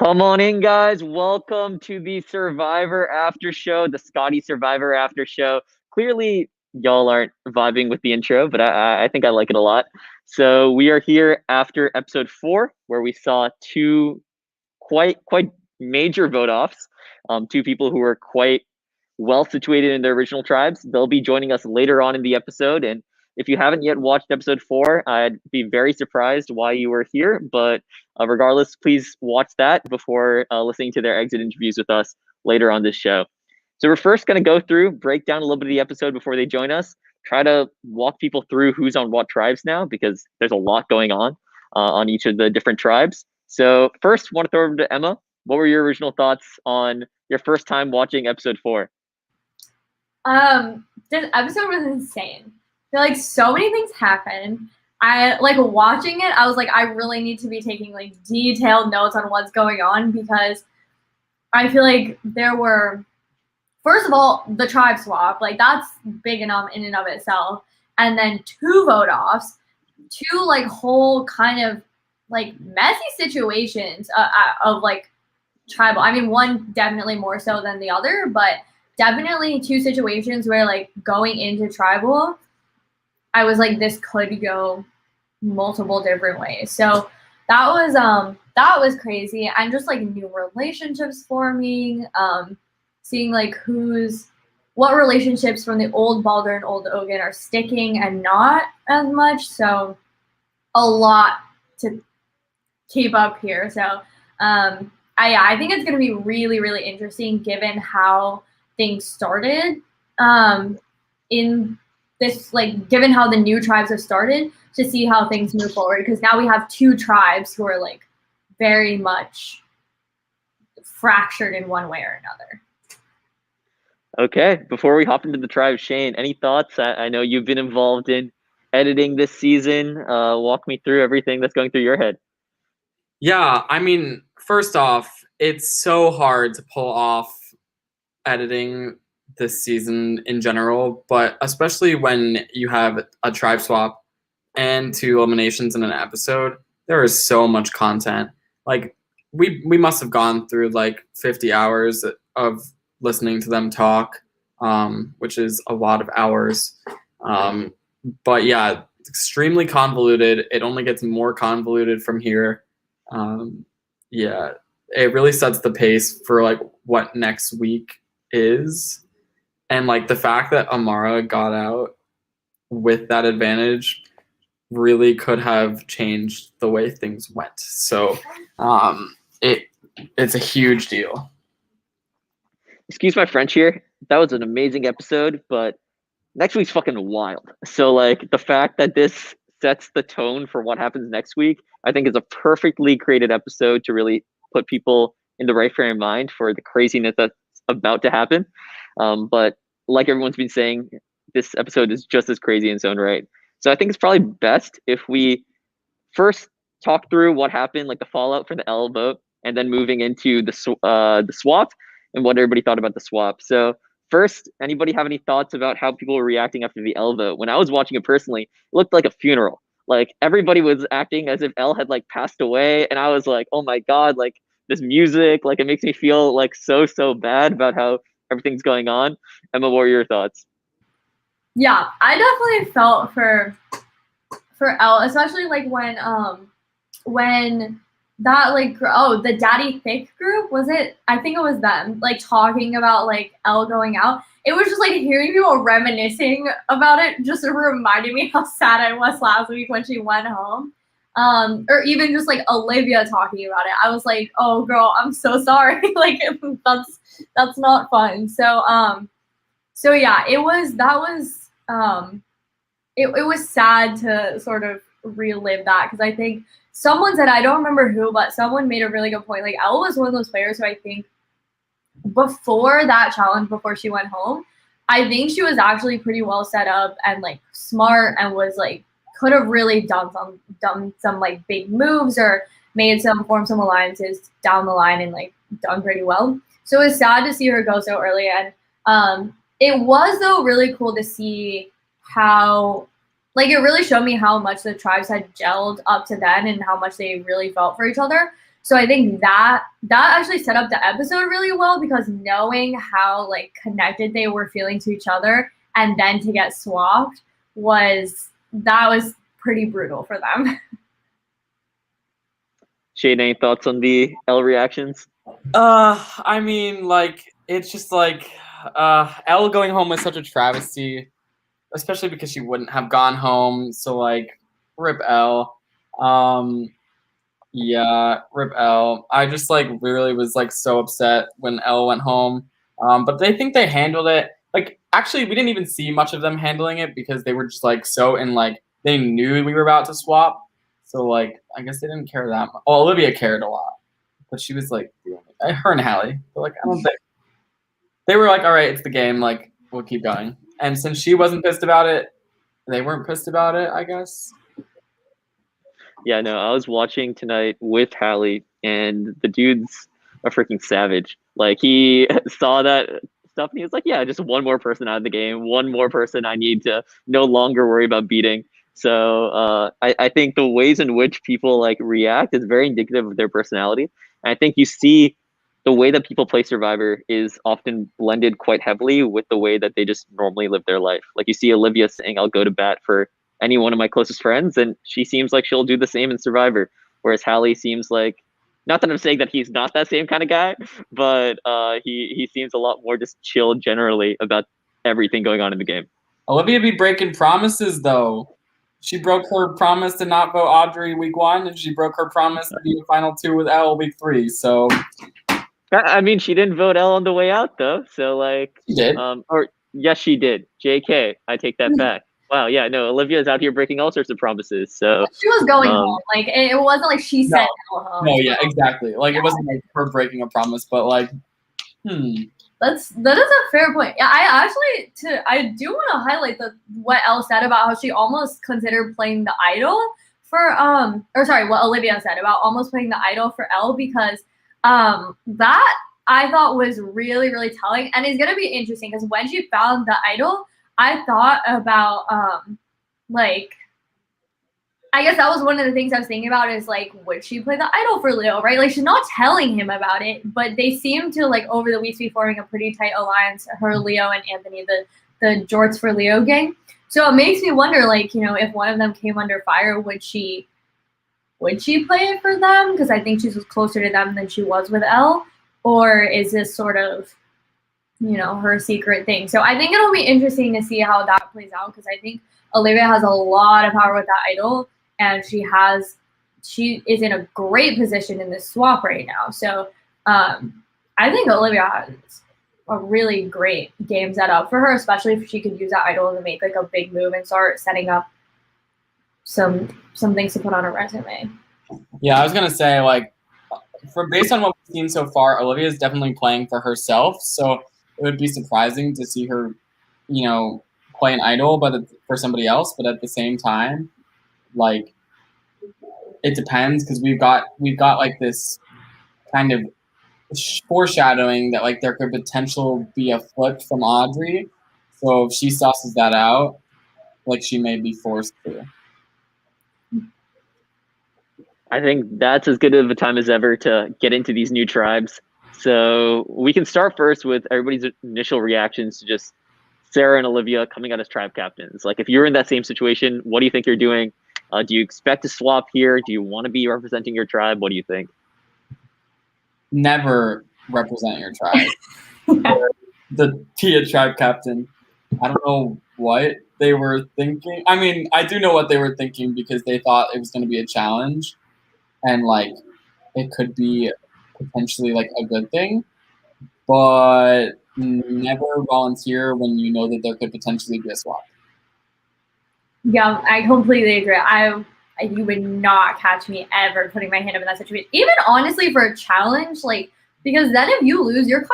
Come on in, guys. Welcome to the Survivor After Show, the Scotty Survivor After Show. Clearly, y'all aren't vibing with the intro, but I think I like it a lot. So we are here after episode 4, where we saw two quite major vote offs. Two people who were quite well situated in their original tribes. They'll be joining us later on in the episode, and if you haven't yet watched episode 4, I'd be very surprised why you were here. But regardless, please watch that before listening to their exit interviews with us later on this show. So we're first going to go through, break down a little bit of the episode before they join us, try to walk people through who's on what tribes now, because there's a lot going on each of the different tribes. So first, want to throw over to Emma. What were your original thoughts on your first time watching episode 4? This episode was insane. I feel like so many things happened. I like watching it, I was like, I really need to be taking like detailed notes on what's going on, because I feel like there were, first of all, the tribe swap, like that's big enough in and of itself. And then 2 vote offs, 2 like whole kind of like messy situations of like tribal. I mean, one definitely more so than the other, but definitely 2 situations where like going into tribal, I was like, this could go multiple different ways. So that was crazy. And just like new relationships forming, seeing like what relationships from the old Balder and old Ogun are sticking and not as much. So a lot to keep up here. So I think it's going to be really, really interesting given how things started in this, like, given how the new tribes have started, to see how things move forward, because now we have 2 tribes who are like very much fractured in one way or another. Okay, before we hop into the tribe, Shane, any thoughts? I know you've been involved in editing this season. Walk me through everything that's going through your head. Yeah, I mean, first off, it's so hard to pull off editing this season in general, but especially when you have a tribe swap and 2 eliminations in an episode, there is so much content. Like we must have gone through like 50 hours of listening to them talk, which is a lot of hours. But yeah, it's extremely convoluted. It only gets more convoluted from here. Yeah, it really sets the pace for like what next week is. And like the fact that Amara got out with that advantage really could have changed the way things went. So it's a huge deal. Excuse my French here. That was an amazing episode, but next week's fucking wild. So like the fact that this sets the tone for what happens next week, I think is a perfectly created episode to really put people in the right frame of mind for the craziness that's about to happen. But like everyone's been saying, this episode is just as crazy in its own right. So I think it's probably best if we first talk through what happened, like the fallout for the L vote, and then moving into the swap and what everybody thought about the swap. So first, anybody have any thoughts about how people were reacting after the L vote? When I was watching it personally, it looked like a funeral. Like everybody was acting as if L had like passed away, and I was like, oh my god, like this music, like it makes me feel like so bad about how everything's going on. Emma, what are your thoughts? Yeah, I definitely felt for Elle, especially like when that like the Daddy Thick group, was it? I think it was them like talking about like Elle going out. It was just like hearing people reminiscing about it just reminded me how sad I was last week when she went home. Or even just like Olivia talking about it. I was like, oh girl, I'm so sorry. Like that's not fun. So yeah, it was sad to sort of relive that, because I think someone said, I don't remember who, but someone made a really good point. Like Elle was one of those players who I think before that challenge, before she went home, I think she was actually pretty well set up and like smart, and was like could have really done some like big moves or formed some alliances down the line and like done pretty well. So it's sad to see her go so early. And it was though really cool to see how, like, it really showed me how much the tribes had gelled up to then and how much they really felt for each other. So I think that actually set up the episode really well, because knowing how like connected they were feeling to each other and then to get swapped was pretty brutal for them. Shane, any thoughts on the Elle reactions? I mean, like, it's just like Elle going home was such a travesty, especially because she wouldn't have gone home. So like, rip Elle. Yeah, rip Elle. I just like really was like so upset when Elle went home. But they think they handled it. Like, actually, we didn't even see much of them handling it because they were just like so in like they knew we were about to swap. So like, I guess they didn't care that much. Oh, Olivia cared a lot, but she was like, her and Hallie. But like, I don't think they were like, all right, it's the game. Like, we'll keep going. And since she wasn't pissed about it, they weren't pissed about it, I guess. Yeah, no, I was watching tonight with Hallie, and the dude's a freaking savage. Like, he saw that stuff, and he was like, yeah, just one more person out of the game, one more person I need to no longer worry about beating. So I think the ways in which people like react is very indicative of their personality. And I think you see the way that people play Survivor is often blended quite heavily with the way that they just normally live their life. Like, you see Olivia saying, I'll go to bat for any one of my closest friends, and she seems like she'll do the same in Survivor. Whereas Hallie seems like, not that I'm saying that he's not that same kind of guy, but he seems a lot more just chill generally about everything going on in the game. Olivia be breaking promises though. She broke her promise to not vote Audrey week 1, and she broke her promise to be the final 2 with Elle week 3. So I mean, she didn't vote Elle on the way out though. So like, she did. Or yes, she did. JK, I take that back. Wow, yeah, no, Olivia's out here breaking all sorts of promises. So She was going home. Like, it wasn't like she said go home. No, yeah, exactly. Like, it wasn't like her breaking a promise, but like, That is a fair point. Yeah, I do want to highlight what Elle said about how she almost considered playing the idol for what Olivia said about almost playing the idol for Elle, because that I thought was really, really telling, and it's gonna be interesting because when she found the idol, I thought about like, I guess that was one of the things I was thinking about is like, would she play the idol for Leo, right? Like, she's not telling him about it, but they seem to, like, over the weeks be forming a pretty tight alliance, her, Leo, and Anthony, the Jorts for Leo gang. So it makes me wonder, like, you know, if one of them came under fire, would she play it for them? Because I think she's closer to them than she was with Elle. Or is this sort of, you know, her secret thing? So I think it'll be interesting to see how that plays out, because I think Olivia has a lot of power with that idol. And she is in a great position in this swap right now. So I think Olivia has a really great game set up for her, especially if she could use that idol to make like a big move and start setting up some things to put on her resume. Yeah, I was gonna say, like, based on what we've seen so far, Olivia is definitely playing for herself. So it would be surprising to see her, you know, play an idol, but for somebody else. But at the same time, like, it depends, because we've got like this kind of foreshadowing that like there could potentially be a flip from Audrey. So if she sauces that out, like, she may be forced to. I think that's as good of a time as ever to get into these new tribes. So we can start first with everybody's initial reactions to just Sarah and Olivia coming out as tribe captains. Like, if you're in that same situation, what do you think you're doing? Do you expect to swap here? Do you want to be representing your tribe? What do you think? Never represent your tribe. Be a tribe captain. I don't know what they were thinking. I mean, I do know what they were thinking, because they thought it was going to be a challenge, and like, it could be potentially like a good thing, but never volunteer when you know that there could potentially be a swap. Yeah, I completely agree. You would not catch me ever putting my hand up in that situation. Even honestly for a challenge, like, because then if you lose, your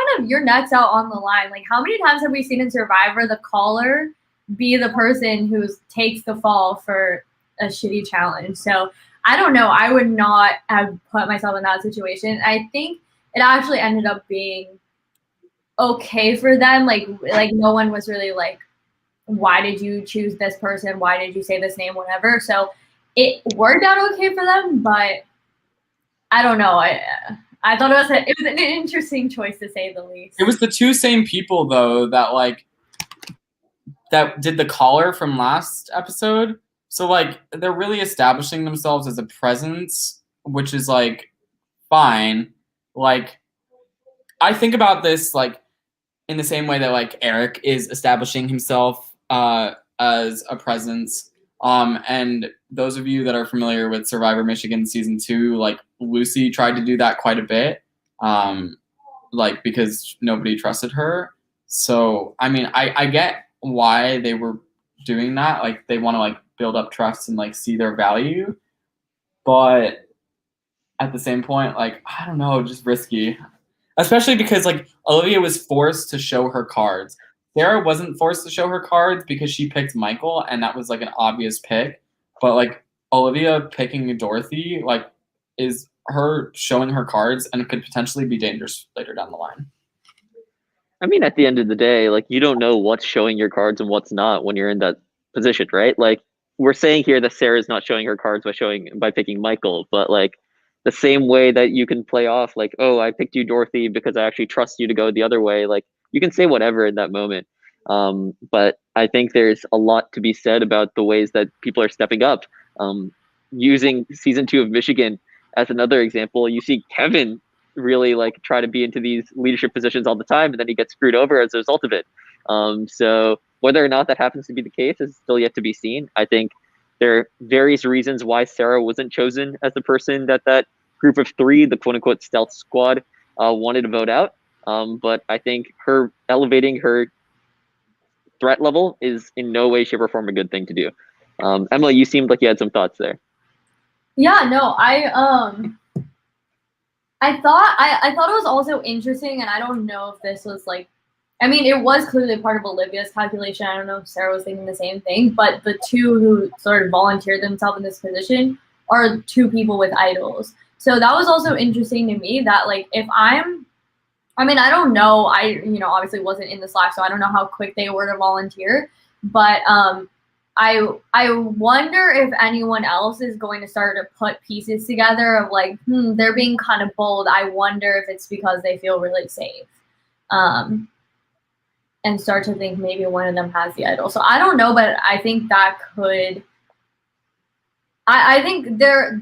neck's out on the line. Like, how many times have we seen in Survivor the caller be the person who takes the fall for a shitty challenge? So I don't know. I would not have put myself in that situation. I think it actually ended up being okay for them. Like no one was really like, why did you choose this person? Why did you say this name? Whatever. So it worked out okay for them, but I don't know. I thought it was an interesting choice to say the least. It was the two same people though that like that did the caller from last episode. So like they're really establishing themselves as a presence, which is like fine. Like I think about this like in the same way that like Eric is establishing himself as a presence. And those of you that are familiar with Survivor Michigan season 2, like Lucy tried to do that quite a bit, like because nobody trusted her. So I mean, I get why they were doing that. Like they want to like build up trust and like see their value, but at the same point, like I don't know, just risky. Especially because like Olivia was forced to show her cards. Sarah wasn't forced to show her cards because she picked Michael, and that was like an obvious pick. But like Olivia picking Dorothy, like is her showing her cards, and it could potentially be dangerous later down the line. I mean, at the end of the day, like you don't know what's showing your cards and what's not when you're in that position, right? Like we're saying here that Sarah's not showing her cards by picking Michael, but like the same way that you can play off like, oh, I picked you, Dorothy, because I actually trust you to go the other way. Like you can say whatever in that moment. But I think there's a lot to be said about the ways that people are stepping up. Using season 2 of Michigan as another example, you see Kevin really like try to be into these leadership positions all the time, and then he gets screwed over as a result of it. So whether or not that happens to be the case is still yet to be seen. I think there are various reasons why Sarah wasn't chosen as the person that group of 3, the quote unquote stealth squad, wanted to vote out. But I think her elevating her threat level is in no way, shape, or form a good thing to do. Emily, you seemed like you had some thoughts there. Yeah, no, I thought it was also interesting, and I don't know if this was like, I mean, it was clearly part of Olivia's calculation. I don't know if Sarah was thinking the same thing, but the two who sort of volunteered themselves in this position are 2 people with idols. So that was also interesting to me that like if I mean, I don't know, I obviously wasn't in the Slack, so I don't know how quick they were to volunteer, but I wonder if anyone else is going to start to put pieces together of like, they're being kind of bold. I wonder if it's because they feel really safe. And start to think maybe one of them has the idol. So I don't know, but I think that could. I think there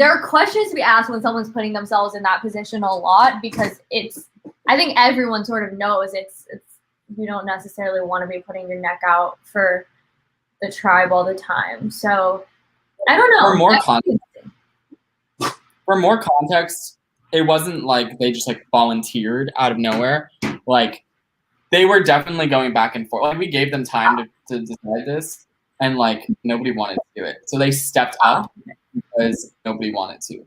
are questions to be asked when someone's putting themselves in that position a lot, because I think everyone sort of knows it's you don't necessarily want to be putting your neck out for the tribe all the time. So I don't know. For more context, it wasn't like they just like volunteered out of nowhere. Like they were definitely going back and forth. Like we gave them time to decide this, and like nobody wanted to do it. So they stepped up because nobody wanted to.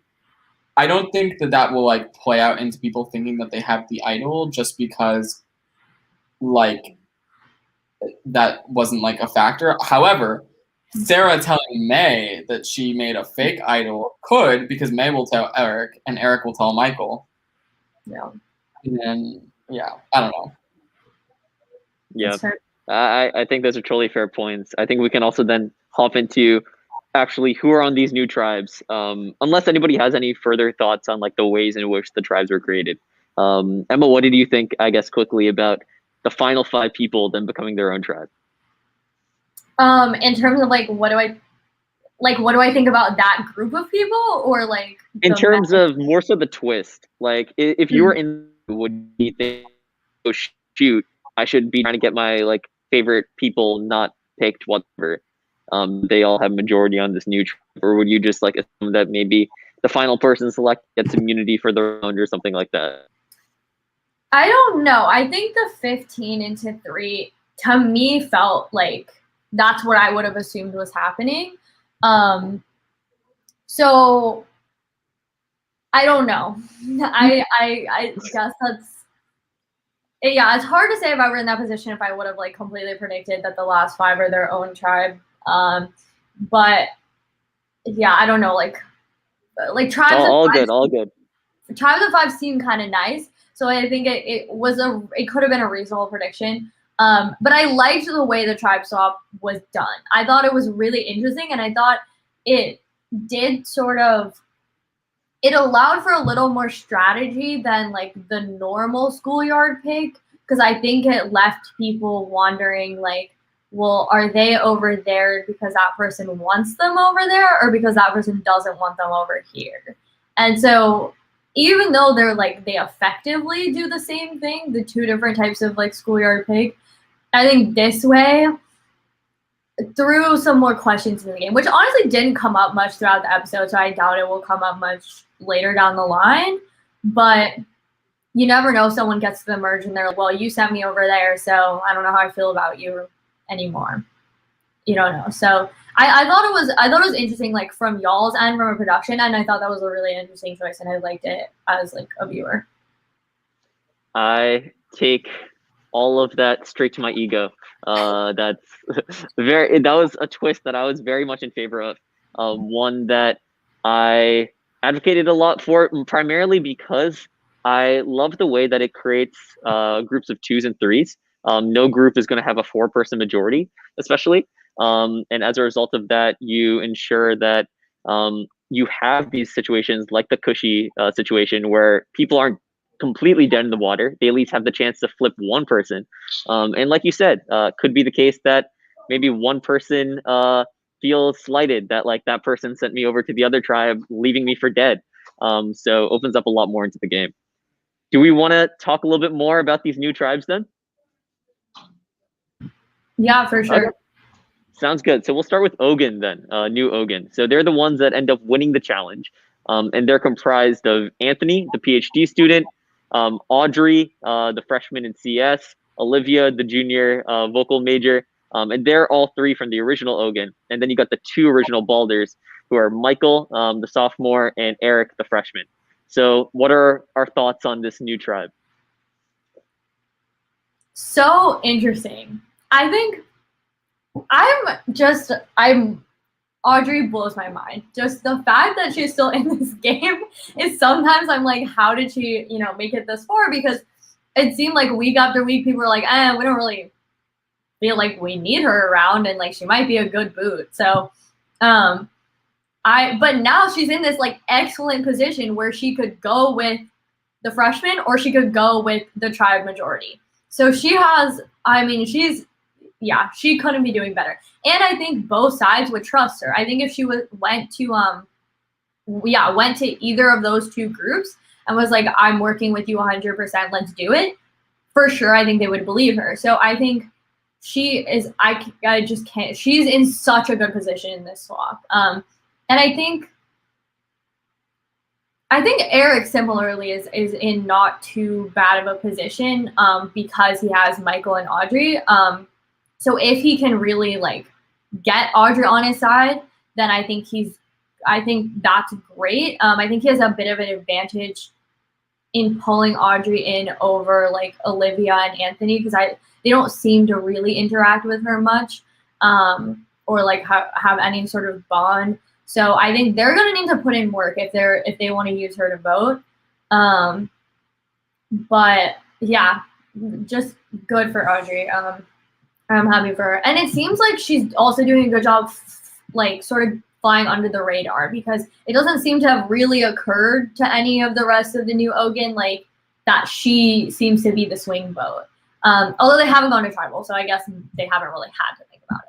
I don't think that will like play out into people thinking that they have the idol just because like that wasn't like a factor. However, Sarah telling May that she made a fake idol could, because May will tell Eric and Eric will tell Michael. Yeah. And then I don't know. Yeah, I think those are totally fair points. I think we can also then hop into actually who are on these new tribes. Unless anybody has any further thoughts on like the ways in which the tribes were created. Emma, what did you think, I guess, quickly about the final 5 people then becoming their own tribe? In terms of like what do I think about that group of people, or like in terms of more so the twist? Like if you were in, would you think, oh shoot, I should be trying to get my like favorite people not picked, whatever. They all have majority on this new tribe, or would you just like assume that maybe the final person select gets immunity for their own or something like that? I don't know. I think the 15 into 3 to me felt like that's what I would have assumed was happening. So I don't know. I guess it's hard to say if I were in that position if I would have like completely predicted that the last 5 are their own tribe. But yeah, I don't know. Like tribes. All good. Tribes of 5 seem kind of nice, so I think it could have been a reasonable prediction. But I liked the way the tribe swap was done. I thought it was really interesting, and I thought it did sort of it allowed for a little more strategy than like the normal schoolyard pick, because I think it left people wondering like, well, are they over there because that person wants them over there or because that person doesn't want them over here? And so even though they're like they effectively do the same thing, the two different types of like schoolyard pick, I think this way threw some more questions in the game, which honestly didn't come up much throughout the episode, so I doubt it will come up much later down the line. But you never know, someone gets to the merge and they're like, well, you sent me over there, so I don't know how I feel about you anymore. You don't know. So I thought it was interesting, like from y'all's end from a production, and I thought that was a really interesting choice, and I liked it as like a viewer. I take all of that straight to my ego. That's that was a twist that I was very much in favor of. One that I advocated a lot for, primarily because I love the way that it creates groups of 2s and 3s. No group is going to have a 4-person majority, especially. And as a result of that, you ensure that you have these situations like the cushy situation where people aren't completely dead in the water. They at least have the chance to flip one person. And like you said, could be the case that maybe one person feels slighted that like that person sent me over to the other tribe, leaving me for dead. So opens up a lot more into the game. Do we want to talk a little bit more about these new tribes then? Yeah, for sure. Okay. Sounds good. So we'll start with Ogun then, new Ogun. So they're the ones that end up winning the challenge. And they're comprised of Anthony, the PhD student, Audrey, the freshman in CS, Olivia, the junior vocal major, and they're all 3 from the original Ogun. And then you got the 2 original Balders, who are Michael, the sophomore, and Eric, the freshman. So what are our thoughts on this new tribe? So interesting. I think Audrey blows my mind. Just the fact that she's still in this game is sometimes I'm like, how did she, make it this far? Because it seemed like week after week, people were like, we don't really feel like we need her around, and like she might be a good boot. So, but now she's in this like excellent position where she could go with the freshman or she could go with the tribe majority. So she couldn't be doing better. And I think both sides would trust her. I think if she went to either of those 2 groups and was like, I'm working with you 100%, let's do it, for sure, I think they would believe her. So I think she is, I just can't, she's in such a good position in this swap. And I think Eric similarly is in not too bad of a position because he has Michael and Audrey. So if he can really like get Audrey on his side, then I think that's great. I think he has a bit of an advantage in pulling Audrey in over like Olivia and Anthony, because they don't seem to really interact with her much or like have any sort of bond. So I think they're gonna need to put in work if they want to use her to vote. But yeah, just good for Audrey. I'm happy for her. And it seems like she's also doing a good job, like sort of flying under the radar, because it doesn't seem to have really occurred to any of the rest of the new Ogun, like that she seems to be the swing vote. Although they haven't gone to tribal, so I guess they haven't really had to think about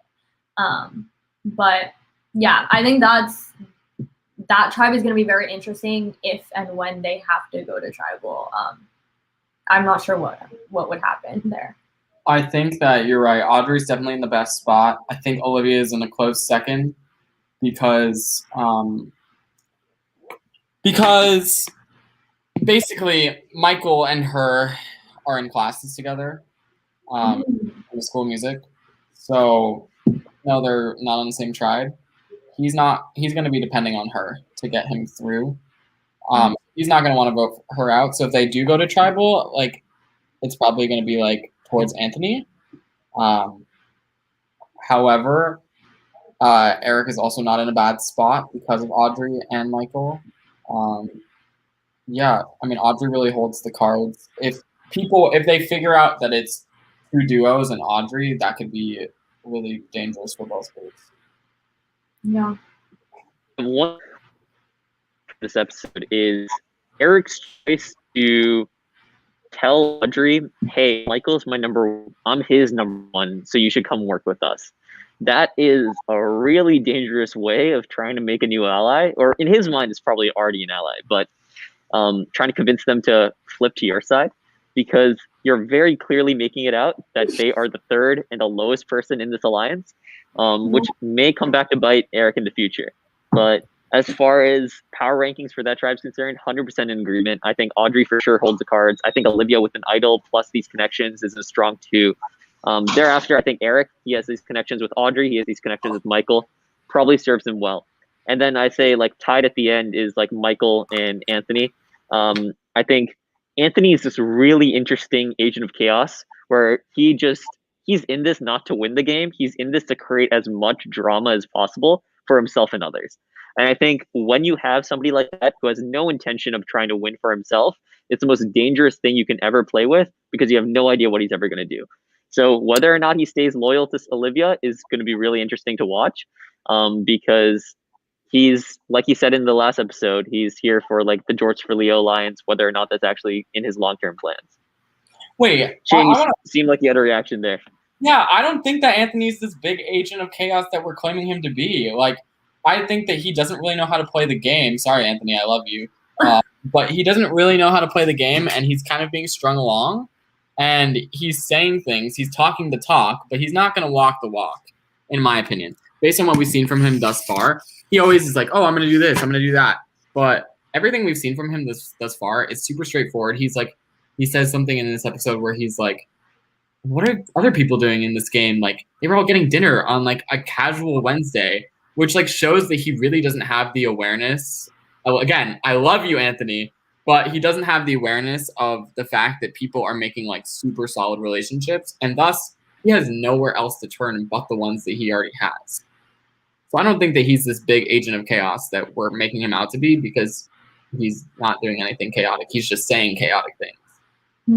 it. But yeah, I think that tribe is going to be very interesting if and when they have to go to tribal. I'm not sure what would happen there. I think that you're right. Audrey's definitely in the best spot. I think Olivia is in a close second because basically Michael and her are in classes together in the school of music. So no, they're not on the same tribe. He's going to be depending on her to get him through. He's not going to want to vote her out. So if they do go to tribal, like it's probably going to be like towards Anthony. However, Eric is also not in a bad spot because of Audrey and Michael. Yeah, I mean, Audrey really holds the cards. If they figure out that it's 2 duos and Audrey, that could be really dangerous for both groups. Yeah. One this episode is Eric's choice to tell Audrey, hey, Michael's I'm his number one, so you should come work with us. That is a really dangerous way of trying to make a new ally, or in his mind, it's probably already an ally, but trying to convince them to flip to your side, because you're very clearly making it out that they are the third and the lowest person in this alliance, which may come back to bite Eric in the future. But as far as power rankings for that tribe's concerned, 100% in agreement. I think Audrey for sure holds the cards. I think Olivia with an idol plus these connections is a strong 2. Thereafter, I think Eric, he has these connections with Audrey. He has these connections with Michael. Probably serves him well. And then I say like tied at the end is like Michael and Anthony. I think Anthony is this really interesting agent of chaos where he's in this not to win the game. He's in this to create as much drama as possible for himself and others. And I think when you have somebody like that who has no intention of trying to win for himself, it's the most dangerous thing you can ever play with, because you have no idea what he's ever going to do. So whether or not he stays loyal to Olivia is going to be really interesting to watch, because he's, like he said in the last episode, he's here for like the George for Leo alliance, whether or not that's actually in his long-term plans. Wait, Shane, seemed like you had a reaction there. Yeah, I don't think that Anthony's this big agent of chaos that we're claiming him to be. Like, I think that he doesn't really know how to play the game. Sorry, Anthony, I love you. But he doesn't really know how to play the game, and he's kind of being strung along. And he's saying things, he's talking the talk, but he's not going to walk the walk, in my opinion. Based on what we've seen from him thus far, he always is like, oh, I'm going to do this, I'm going to do that. But everything we've seen from him thus far is super straightforward. He says something in this episode where he's like, what are other people doing in this game? Like, they were all getting dinner on like a casual Wednesday, which like shows that he really doesn't have the awareness. Again, I love you, Anthony, but he doesn't have the awareness of the fact that people are making like super solid relationships, and thus he has nowhere else to turn but the ones that he already has. So I don't think that he's this big agent of chaos that we're making him out to be, because he's not doing anything chaotic. He's just saying chaotic things.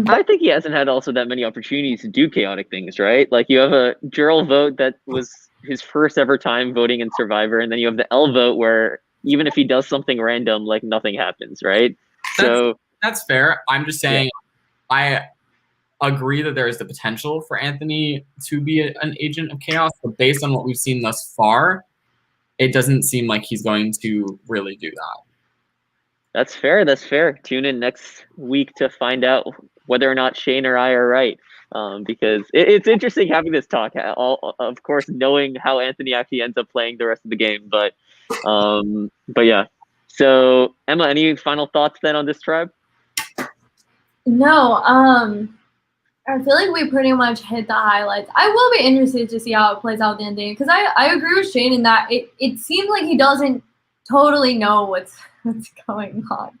I think he hasn't had also that many opportunities to do chaotic things, right? Like you have a Gerald vote that was his first ever time voting in Survivor, and then you have the L vote where even if he does something random, like nothing happens, right? So that's fair. I'm just saying, yeah. I agree that there is the potential for Anthony to be an agent of chaos, but based on what we've seen thus far, it doesn't seem like he's going to really do that. That's fair. That's fair. Tune in next week to find out whether or not Shane or I are right, because it's interesting having this talk. Of course, knowing how Anthony actually ends up playing the rest of the game, but yeah. So Emma, any final thoughts then on this tribe? No, I feel like we pretty much hit the highlights. I will be interested to see how it plays out at the end of the day, because I agree with Shane in that it seems like he doesn't totally know what's going on.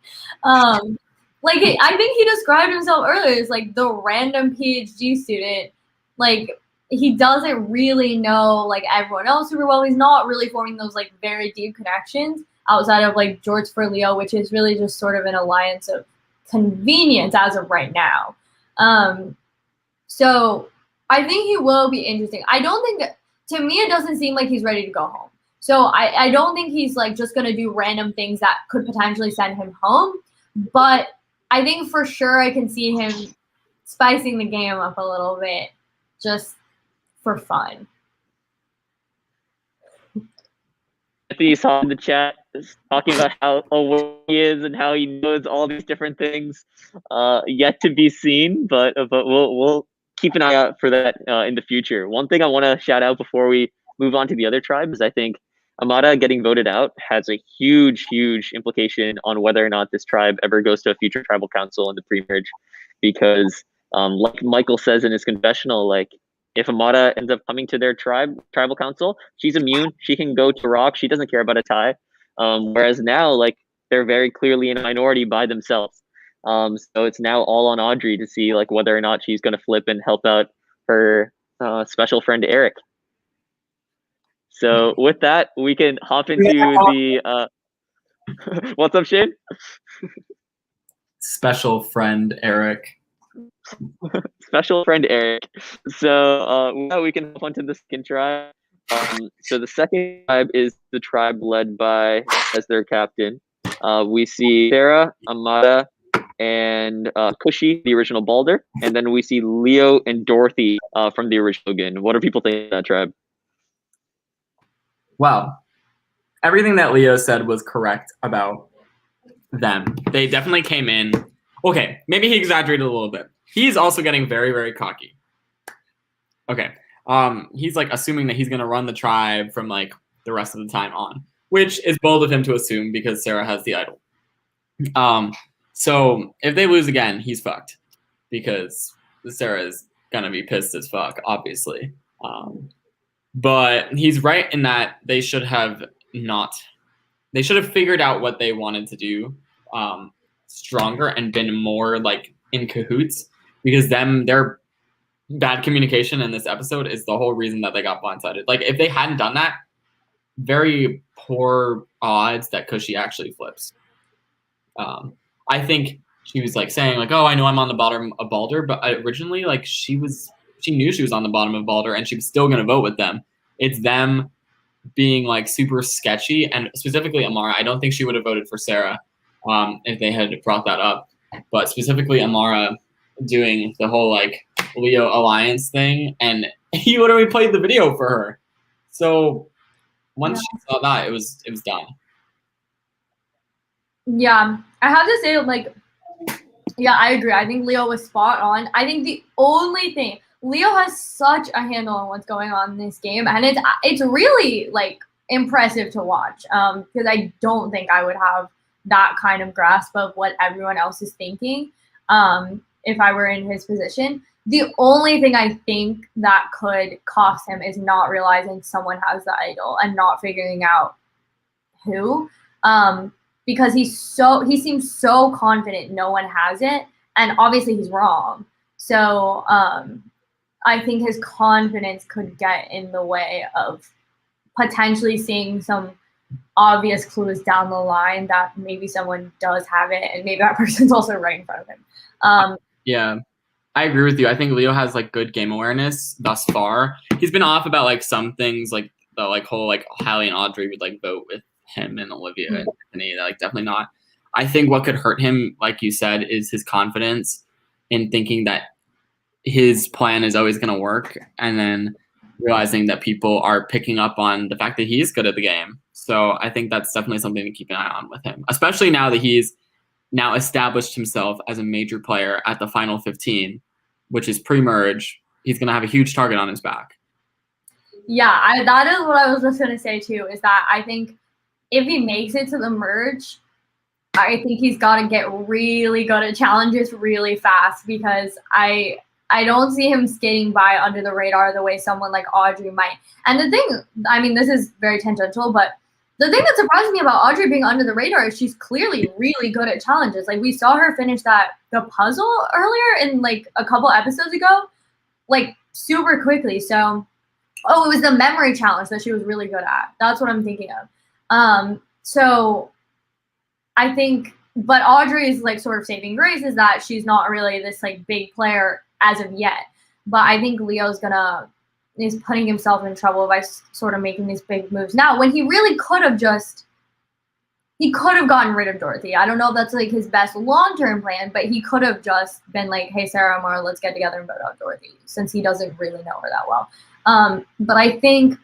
I think he described himself earlier as like the random PhD student. Like he doesn't really know like everyone else super well. He's not really forming those like very deep connections outside of like George for Leo, which is really just sort of an alliance of convenience as of right now. So I think he will be interesting. I don't think to me it doesn't seem like he's ready to go home. So I don't think he's like just gonna do random things that could potentially send him home. But I think for sure I can see him spicing the game up a little bit just for fun. Anthony saw in the chat talking about how aware he is and how he knows all these different things. Yet to be seen, but we'll keep an eye out for that in the future. One thing I want to shout out before we move on to the other tribe is I think Amara getting voted out has a huge implication on whether or not this tribe ever goes to a future tribal council in the pre-merge, because like Michael says in his confessional, like if Amara ends up coming to their tribal council, she's immune. She can go to Rock. She doesn't care about a tie. Whereas now, like they're very clearly in a minority by themselves. So it's now all on Audrey to see like whether or not she's going to flip and help out her special friend Eric. So with that, we can hop into the what's up, Shane? Special friend Eric. Special friend Eric. So we can hop onto the second tribe. So the second tribe is the tribe led by, as their captain, We see Sarah, Amara, and Cushy, the original Balder, and then we see Leo and Dorothy from the original Logan. What are people thinking of that, Tribe? Well, everything that Leo said was correct about them. They definitely came in. Okay, maybe he exaggerated a little bit. He's also getting very, very cocky. Okay. He's like assuming that he's gonna run the tribe from like the rest of the time on, which is bold of him to assume because Sarah has the idol. So if they lose again, he's fucked because Sarah is gonna be pissed as fuck, obviously. But he's right in that they should have figured out what they wanted to do stronger and been more like in cahoots, because their bad communication in this episode is the whole reason that they got blindsided. Like if they hadn't done that, very poor odds that Cushy actually flips. I think she was like saying like, oh, I know I'm on the bottom of Balder, but originally like she knew she was on the bottom of Balder and she was still gonna vote with them. It's them being like super sketchy, and specifically Amara. I don't think she would have voted for Sarah if they had brought that up, but specifically Amara doing the whole like Leo alliance thing, and he literally played the video for her. So once she saw that, it was done. Yeah, I have to say, like, yeah, I agree. I think Leo was spot on. I think the only thing, Leo has such a handle on what's going on in this game, and it's really like impressive to watch. Because I don't think I would have that kind of grasp of what everyone else is thinking. If I were in his position, the only thing I think that could cost him is not realizing someone has the idol and not figuring out who. Because he seems so confident no one has it, and obviously he's wrong. So I think his confidence could get in the way of potentially seeing some obvious clues down the line that maybe someone does have it, and maybe that person's also right in front of him. Yeah, I agree with you. I think Leo has like good game awareness thus far. He's been off about like some things, like the like whole like Hallie and Audrey would like vote with him and Olivia and Anthony. Like definitely not. I think what could hurt him, like you said, is his confidence in thinking that his plan is always going to work, and then realizing that people are picking up on the fact that he is good at the game. So I think that's definitely something to keep an eye on with him, especially now that he's now established himself as a major player at the final 15, which is pre-merge. He's going to have a huge target on his back. Yeah, that is what I was just going to say too, is that I think if he makes it to the merge, I think he's got to get really good at challenges really fast, because I don't see him skating by under the radar the way someone like Audrey might. And the thing, I mean, this is very tangential, but the thing that surprised me about Audrey being under the radar is she's clearly really good at challenges. Like we saw her finish the puzzle earlier in like a couple episodes ago, like super quickly. So, it was the memory challenge that she was really good at. That's what I'm thinking of. So I think, but Audrey's like sort of saving grace is that she's not really this like big player as of yet. But I think Leo's is putting himself in trouble by sort of making these big moves now, when he really could have gotten rid of Dorothy. I don't know if that's like his best long-term plan, but he could have just been like, hey, Sarah, Amara, let's get together and vote out Dorothy, since he doesn't really know her that well. But I think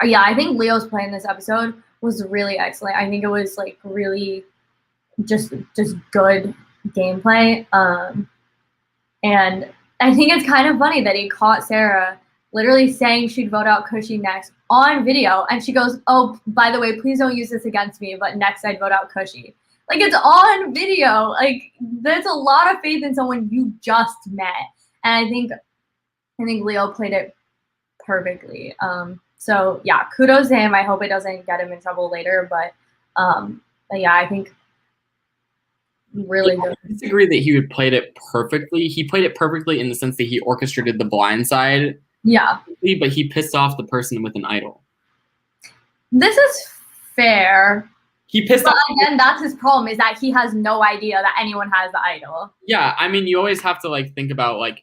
Leo's play in this episode was really excellent. I think it was like really just good gameplay. And I think it's kind of funny that he caught Sarah literally saying she'd vote out Cushy next on video, and she goes, oh, by the way, please don't use this against me, but next I'd vote out Cushy. Like, it's on video. Like, there's a lot of faith in someone you just met. And I think Leo played it perfectly. So yeah, kudos to him. I hope it doesn't get him in trouble later, but yeah, I think really good. I disagree that he played it perfectly. He played it perfectly in the sense that he orchestrated the blind side. Yeah. But he pissed off the person with an idol. This is fair. He pissed off. Again, that's his problem, is that he has no idea that anyone has the idol. Yeah, I mean, you always have to like think about like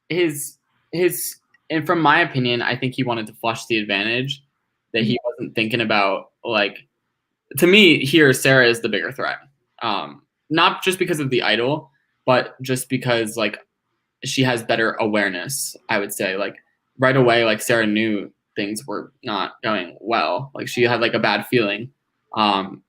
his and from my opinion, I think he wanted to flush the advantage, that he wasn't thinking about like to me here, Sarah is the bigger threat. Not just because of the idol, but just because like she has better awareness. I would say like right away, like Sarah knew things were not going well. Like she had like a bad feeling, and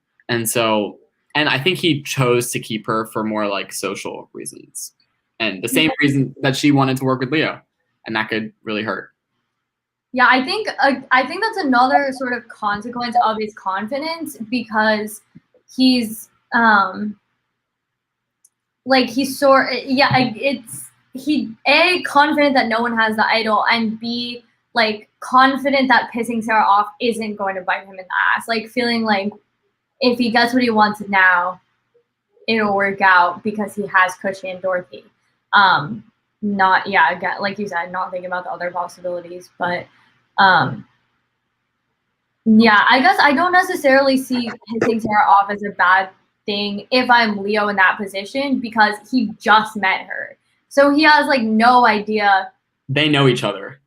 I think he chose to keep her for more like social reasons, and the same reason that she wanted to work with Leo, and that could really hurt. Yeah, I think that's another sort of consequence of his confidence, because he's confident that no one has the idol, and B, like confident that pissing Sarah off isn't going to bite him in the ass. Like feeling like if he gets what he wants now, it'll work out because he has Cushy and Dorothy. Again, like you said, not thinking about the other possibilities, but I guess I don't necessarily see pissing Sarah off as a bad thing if I'm Leo in that position, because he just met her. So he has like no idea. They know each other.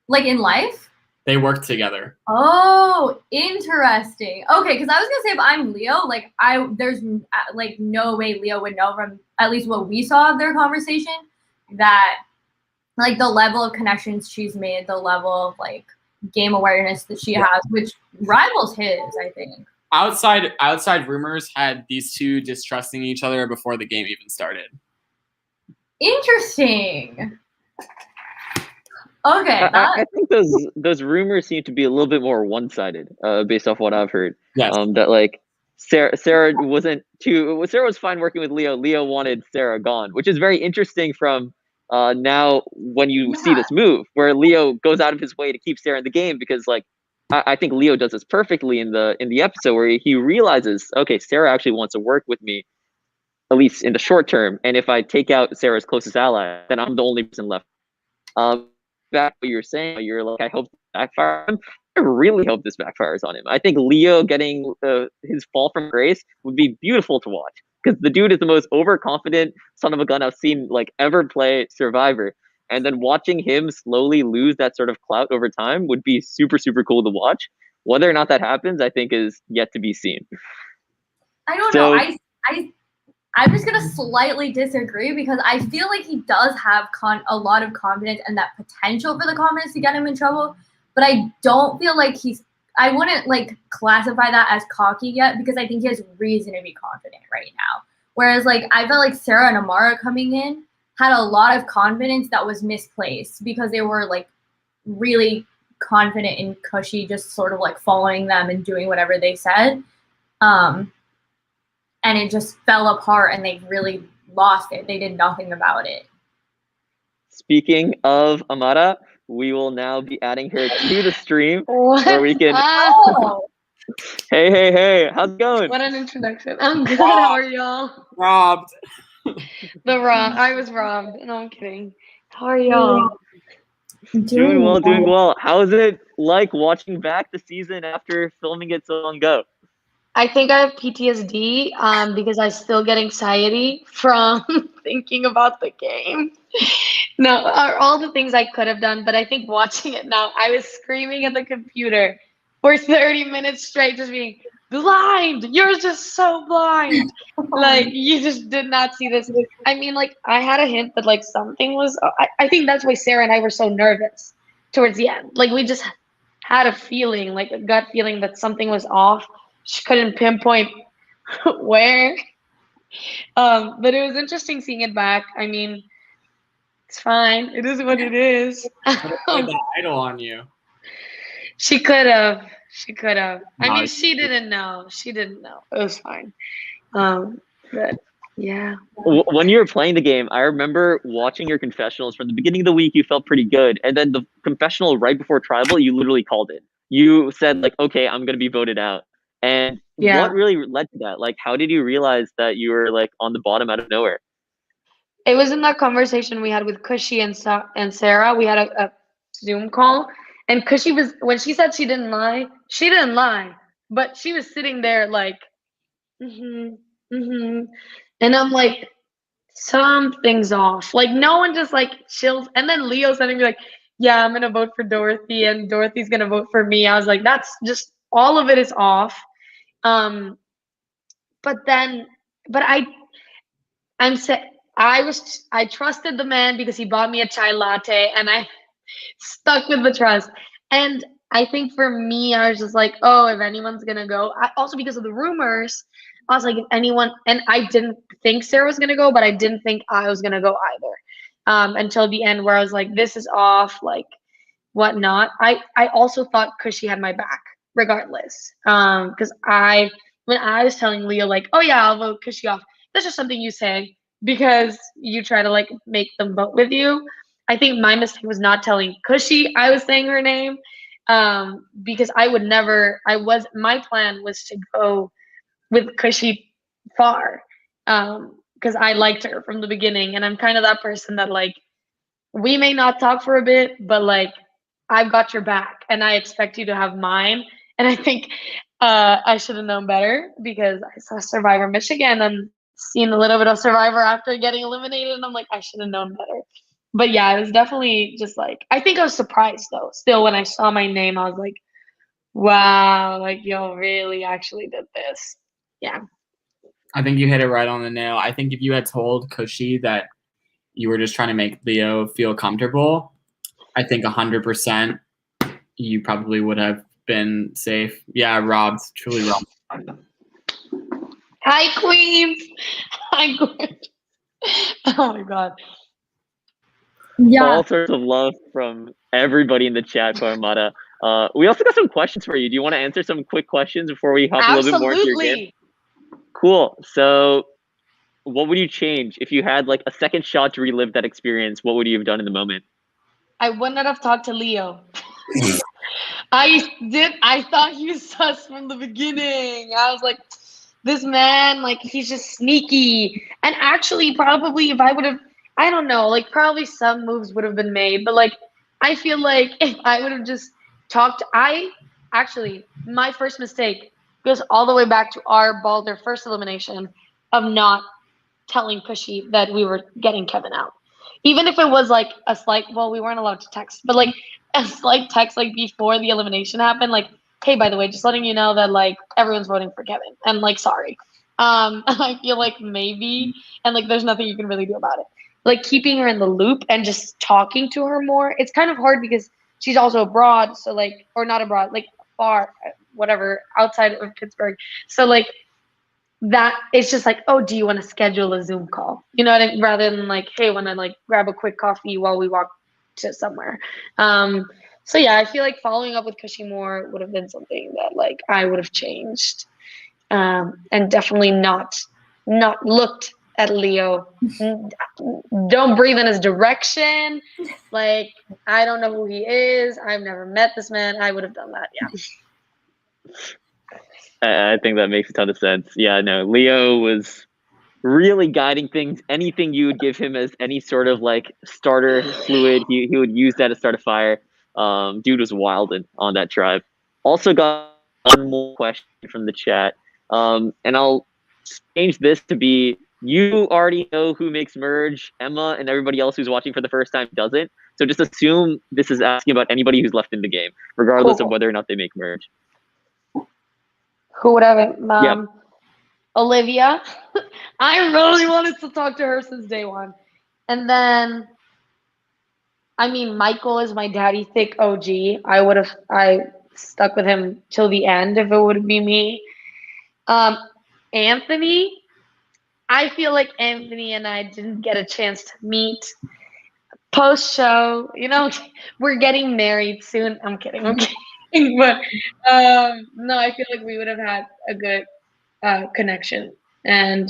Like in life? They work together. Oh, interesting. Okay, because I was gonna say if I'm Leo, like there's like no way Leo would know from at least what we saw of their conversation that like the level of connections she's made, the level of like game awareness that she has, which rivals his, I think. Outside rumors had these two distrusting each other before the game even started. Interesting. Okay. I think those rumors seem to be a little bit more one-sided, based off what I've heard. Yes. That like Sarah was fine working with Leo. Leo wanted Sarah gone, which is very interesting from now when you see this move where Leo goes out of his way to keep Sarah in the game, because like I think Leo does this perfectly in the episode where he realizes, okay, Sarah actually wants to work with me, at least in the short term, and if I take out Sarah's closest ally, then I'm the only person left. Back what you're saying, you're like, I hope this backfires. I really hope this backfires on him. I think Leo getting his fall from grace would be beautiful to watch, because the dude is the most overconfident son of a gun I've seen like ever play Survivor. And then watching him slowly lose that sort of clout over time would be super, super cool to watch. Whether or not that happens, I think is yet to be seen. I don't know. I'm just gonna slightly disagree, because I feel like he does have a lot of confidence and that potential for the confidence to get him in trouble. But I don't feel like I wouldn't like classify that as cocky yet, because I think he has reason to be confident right now. Whereas like I felt like Sarah and Amara coming in had a lot of confidence that was misplaced, because they were like really confident in Cushy just sort of like following them and doing whatever they said. And it just fell apart and they really lost it. They did nothing about it. Speaking of Amara, we will now be adding her to the stream where we can. Hey, how's it going? What an introduction. I'm good. How are y'all? Robbed. I was robbed. No, I'm kidding. How are y'all? Doing well. How is it like watching back the season after filming it so long ago? I think I have PTSD because I still get anxiety from thinking about the game. No, all the things I could have done, but I think watching it now, I was screaming at the computer for 30 minutes straight, just being blind. You're just so blind. Like, you just did not see this. I mean, like, I had a hint that, like, something was, I think that's why Sarah and I were so nervous towards the end. Like, we just had a feeling, like a gut feeling that something was off. She couldn't pinpoint where. But it was interesting seeing it back. I mean, it's fine. It is what it is. Put the idol on you. She could have. I mean, she didn't know. It was fine. But yeah. When you were playing the game, I remember watching your confessionals from the beginning of the week. You felt pretty good, and then the confessional right before tribal, you literally called it. You said like, "Okay, I'm gonna be voted out." And what really led to that? Like, how did you realize that you were like on the bottom out of nowhere? It was in that conversation we had with Cushy and Sarah. We had a Zoom call, and Cushy was, when she said she didn't lie, but she was sitting there like, and I'm like, something's off. Like, no one just like chills. And then Leo sending me like, yeah, I'm gonna vote for Dorothy, and Dorothy's gonna vote for me. I was like, that's just, all of it is off. But then, but I'm sa- I trusted the man because he bought me a chai latte, and I stuck with the trust. And I think for me, I was just like, oh, if anyone's gonna go, also because of the rumors, I was like, if anyone, and I didn't think Sarah was gonna go, but I didn't think I was gonna go either. Until the end, where I was like, this is off, like whatnot. I also thought Cushy had my back, regardless. Because when I was telling Leo like, oh yeah, I'll vote Cushy off. That's just something you say because you try to like make them vote with you. I think my mistake was not telling Cushy I was saying her name, because I would never. My plan was to go with Cushy far, because I liked her from the beginning, and I'm kind of that person that like we may not talk for a bit, but like I've got your back, and I expect you to have mine. And I think I should have known better because I saw Survivor Michigan and seen a little bit of Survivor after getting eliminated, and I'm like, I should have known better. But yeah, it was definitely just like I think I was surprised though. Still, when I saw my name, I was like, wow, like y'all really actually did this. Yeah. I think you hit it right on the nail. I think if you had told Cushy that you were just trying to make Leo feel comfortable, I think 100% you probably would have been safe. Yeah, robbed, truly robbed. Hi, Queens. Hi, Queens. Oh my God. Yeah. All sorts of love from everybody in the chat for Amara. We also got some questions for you. Do you want to answer some quick questions before we hop a little bit more into your game? Absolutely. Cool. So, what would you change if you had like a second shot to relive that experience? What would you have done in the moment? I wouldn't have talked to Leo. I thought he was sus from the beginning. I was like, this man, like, he's just sneaky. And actually, probably if I would have, I don't know, like, probably some moves would have been made. But, like, I feel like if I would have just talked, my first mistake goes all the way back to our Balder first elimination of not telling Cushy that we were getting Kevin out. Even if it was like a slight, well, we weren't allowed to text, but like a slight text like before the elimination happened, like, hey, by the way, just letting you know that like everyone's voting for Kevin, and like, sorry. I feel like maybe, and like, there's nothing you can really do about it. Like keeping her in the loop and just talking to her more. It's kind of hard because she's also abroad, so like, or not abroad, like far, whatever, outside of Pittsburgh. So like, that it's just like, oh, do you want to schedule a Zoom call? You know what I mean? Rather than like, hey, want to like grab a quick coffee while we walk to somewhere. So yeah, I feel like following up with Cushy more would have been something that like I would have changed, and definitely not looked at Leo. Don't breathe in his direction. Like, I don't know who he is. I've never met this man. I would have done that. Yeah. I think that makes a ton of sense. Yeah, no, Leo was really guiding things. Anything you would give him as any sort of like starter fluid, he would use that to start a fire. Dude was wild on that tribe. Also got one more question from the chat. And I'll change this to be, you already know who makes merge. Emma and everybody else who's watching for the first time doesn't. So just assume this is asking about anybody who's left in the game, regardless of whether or not they make merge. Who would have it? Yep. Olivia. I really wanted to talk to her since day one. And then, I mean, Michael is my daddy thick OG. I stuck with him till the end if it would be me. Anthony, I feel like Anthony and I didn't get a chance to meet post show. You know, we're getting married soon. I'm kidding. But no, I feel like we would have had a good connection. And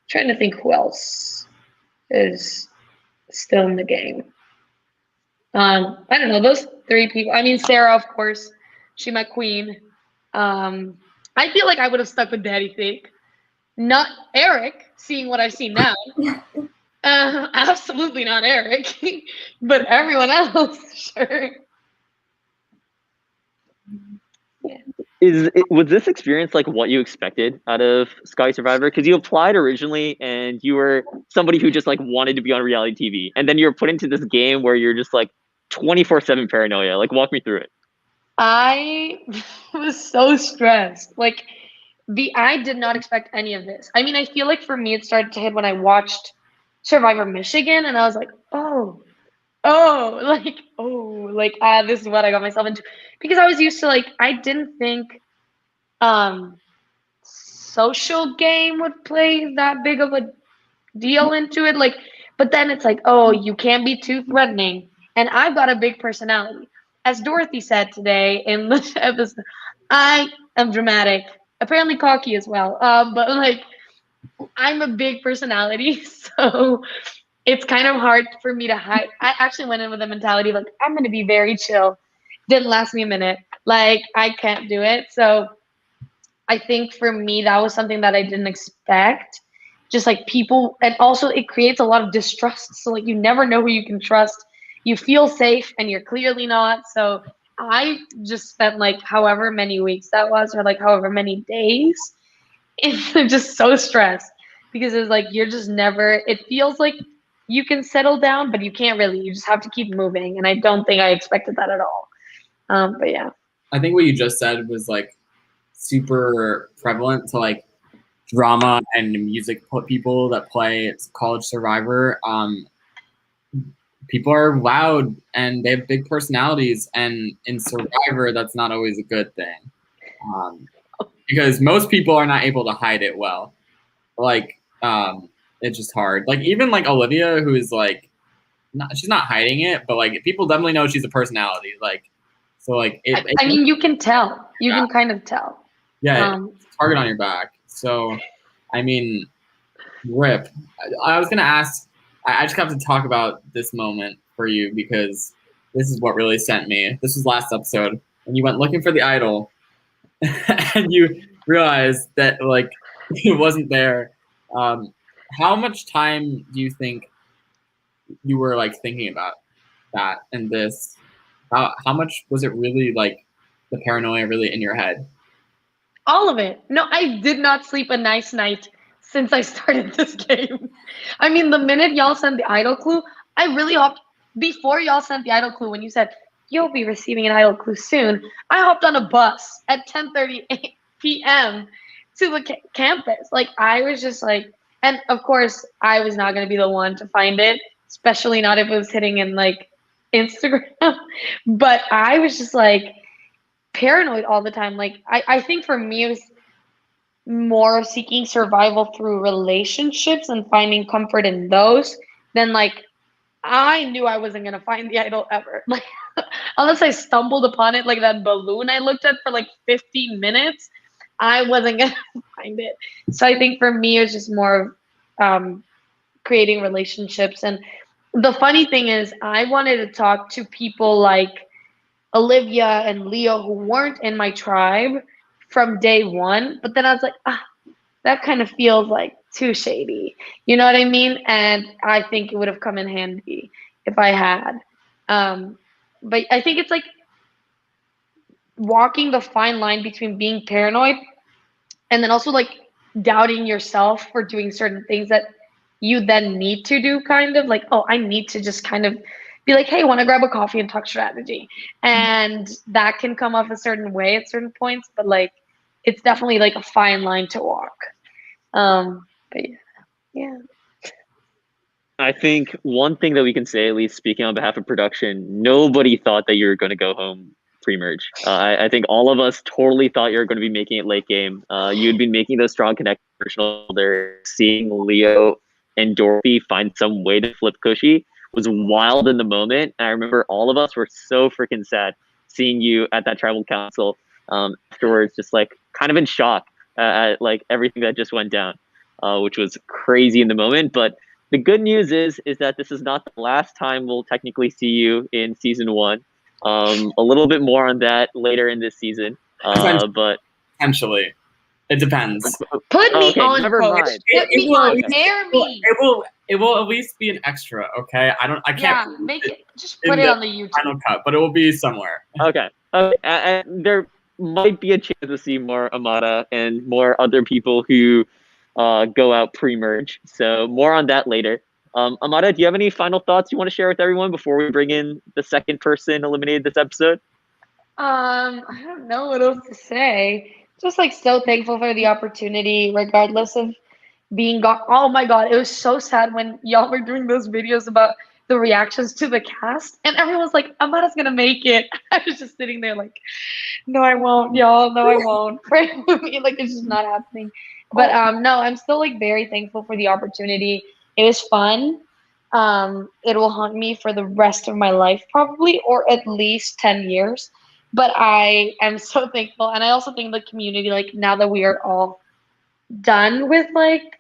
trying to think who else is still in the game. I don't know, those three people. I mean, Sarah, of course, she my queen. I feel like I would have stuck with Daddy Thick, not Eric. Seeing what I've seen now, absolutely not Eric, but everyone else, sure. Was this experience like what you expected out of Scotty Survivor? Because you applied originally and you were somebody who just like wanted to be on reality TV, and then you're put into this game where you're just like 24/7 paranoia. Like, walk me through it. I was so stressed. Like, I did not expect any of this. I mean, I feel like for me, it started to hit when I watched Survivor Michigan, and I was like, this is what I got myself into. Because I was used to, like, I didn't think social game would play that big of a deal into it. Like, but then it's like, oh, you can't be too threatening. And I've got a big personality. As Dorothy said today in the episode, I am dramatic, apparently cocky as well. But like, I'm a big personality, so it's kind of hard for me to hide. I actually went in with a mentality like, I'm going to be very chill. Didn't last me a minute. Like, I can't do it. So I think for me, that was something that I didn't expect. Just like people, and also it creates a lot of distrust. So, like, you never know who you can trust. You feel safe, and you're clearly not. So, I just spent like however many weeks that was, or like however many days, and just so stressed because it's like you're just never, it feels like you can settle down, but you can't really. You just have to keep moving. And I don't think I expected that at all. But yeah. I think what you just said was like super prevalent to like drama and music people that play College Survivor. People are loud and they have big personalities, and in Survivor, that's not always a good thing, because most people are not able to hide it well. Like, it's just hard. Like, even like Olivia, who is like, she's not hiding it, but like people definitely know she's a personality. Like, so like, I mean, you can tell. You can kind of tell. Yeah, target on your back. So, I mean, rip. I was gonna ask. I just have to talk about this moment for you because this is what really sent me. This was last episode when you went looking for the idol, and you realized that like it wasn't there. How much time do you think you were like thinking about that and this? How much was it really like the paranoia really in your head? All of it. No, I did not sleep a nice night since I started this game. I mean, the minute y'all sent the idol clue, I really hopped, before y'all sent the idol clue, when you said, you'll be receiving an idol clue soon, I hopped on a bus at 10:30 p.m. to the campus. Like, I was just like, and of course, I was not going to be the one to find it, especially not if it was hitting in like Instagram. But I was just like paranoid all the time. Like, I think for me, it was more seeking survival through relationships and finding comfort in those than like I knew I wasn't gonna find the idol ever. Like, unless I stumbled upon it, like that balloon I looked at for like 15 minutes, I wasn't gonna find it. So I think for me, it's just more creating relationships. And the funny thing is, I wanted to talk to people like Olivia and Leo who weren't in my tribe from day one, but then I was like, that kind of feels like too shady. You know what I mean? And I think it would have come in handy if I had. But I think it's like walking the fine line between being paranoid and then also like doubting yourself for doing certain things that you then need to do, kind of like, oh, I need to just kind of be like, hey, want to grab a coffee and talk strategy. And that can come off a certain way at certain points, but like, it's definitely like a fine line to walk. But yeah. I think one thing that we can say, at least speaking on behalf of production, nobody thought that you were going to go home pre-merge. I think all of us totally thought you were going to be making it late game. You'd been making those strong connections. Seeing Leo and Dorothy find some way to flip Cushy was wild in the moment. And I remember all of us were so freaking sad seeing you at that tribal council afterwards, just like kind of in shock at like everything that just went down, which was crazy in the moment. But the good news is that this is not the last time we'll technically see you in season 1. A little bit more on that later in this season. But potentially, it depends. Put me on, never coach. mind. Put me on. Dare me. It will at least be an extra. Okay, I can't. Yeah, make it. Just put it on the YouTube final cut, but it will be somewhere. Okay. There might be a chance to see more Amara and more other people who go out pre-merge. So more on that later. Amara, do you have any final thoughts you want to share with everyone before we bring in the second person eliminated this episode? I don't know what else to say. just like so thankful for the opportunity, regardless of being gone. Oh my god, it was so sad when y'all were doing those videos about the reactions to the cast, and everyone's like, Amara's gonna make it. I was just sitting there like, no, I won't, y'all. No, I won't. Pray for me. Like, it's just not happening. But no, I'm still like very thankful for the opportunity. It was fun. It will haunt me for the rest of my life, probably, or at least 10 years. But I am so thankful. And I also think the community, like, now that we are all done with like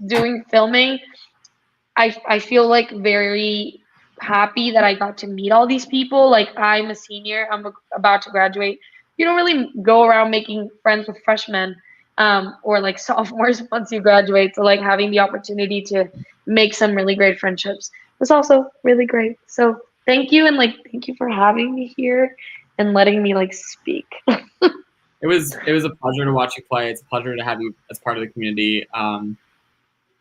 doing filming, I feel like very happy that I got to meet all these people. Like, I'm a senior, about to graduate. You don't really go around making friends with freshmen or like sophomores once you graduate. So like having the opportunity to make some really great friendships was also really great. So thank you, and like thank you for having me here and letting me like speak. It was a pleasure to watch you play. It's a pleasure to have you as part of the community.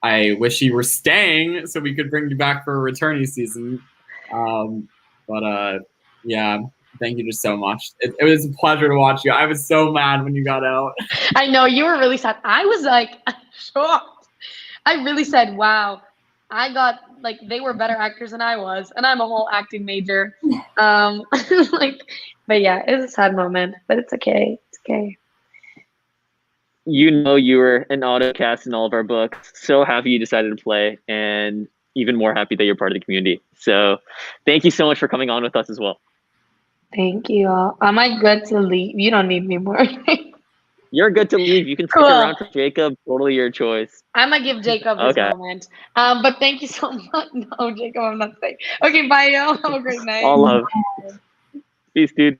I wish you were staying so we could bring you back for a returnee season. But yeah, thank you just so much. It was a pleasure to watch you. I was so mad when you got out. I know you were really sad. I was like shocked. I really said, wow, I got like they were better actors than I was, and I'm a whole acting major. Like, but yeah, it was a sad moment, but it's okay. It's okay. You know, you were an autocast in all of our books. So happy you decided to play, and even more happy that you're part of the community. So thank you so much for coming on with us as well. Thank you all. Am I good to leave? You don't need me more. You're good to leave. You can stick Cool. around for Jacob. Totally your choice. I'm gonna give Jacob this Okay. moment. But thank you so much. No, Jacob, I'm not saying. Okay, bye, y'all. Have a great night. All love. Peace, dude.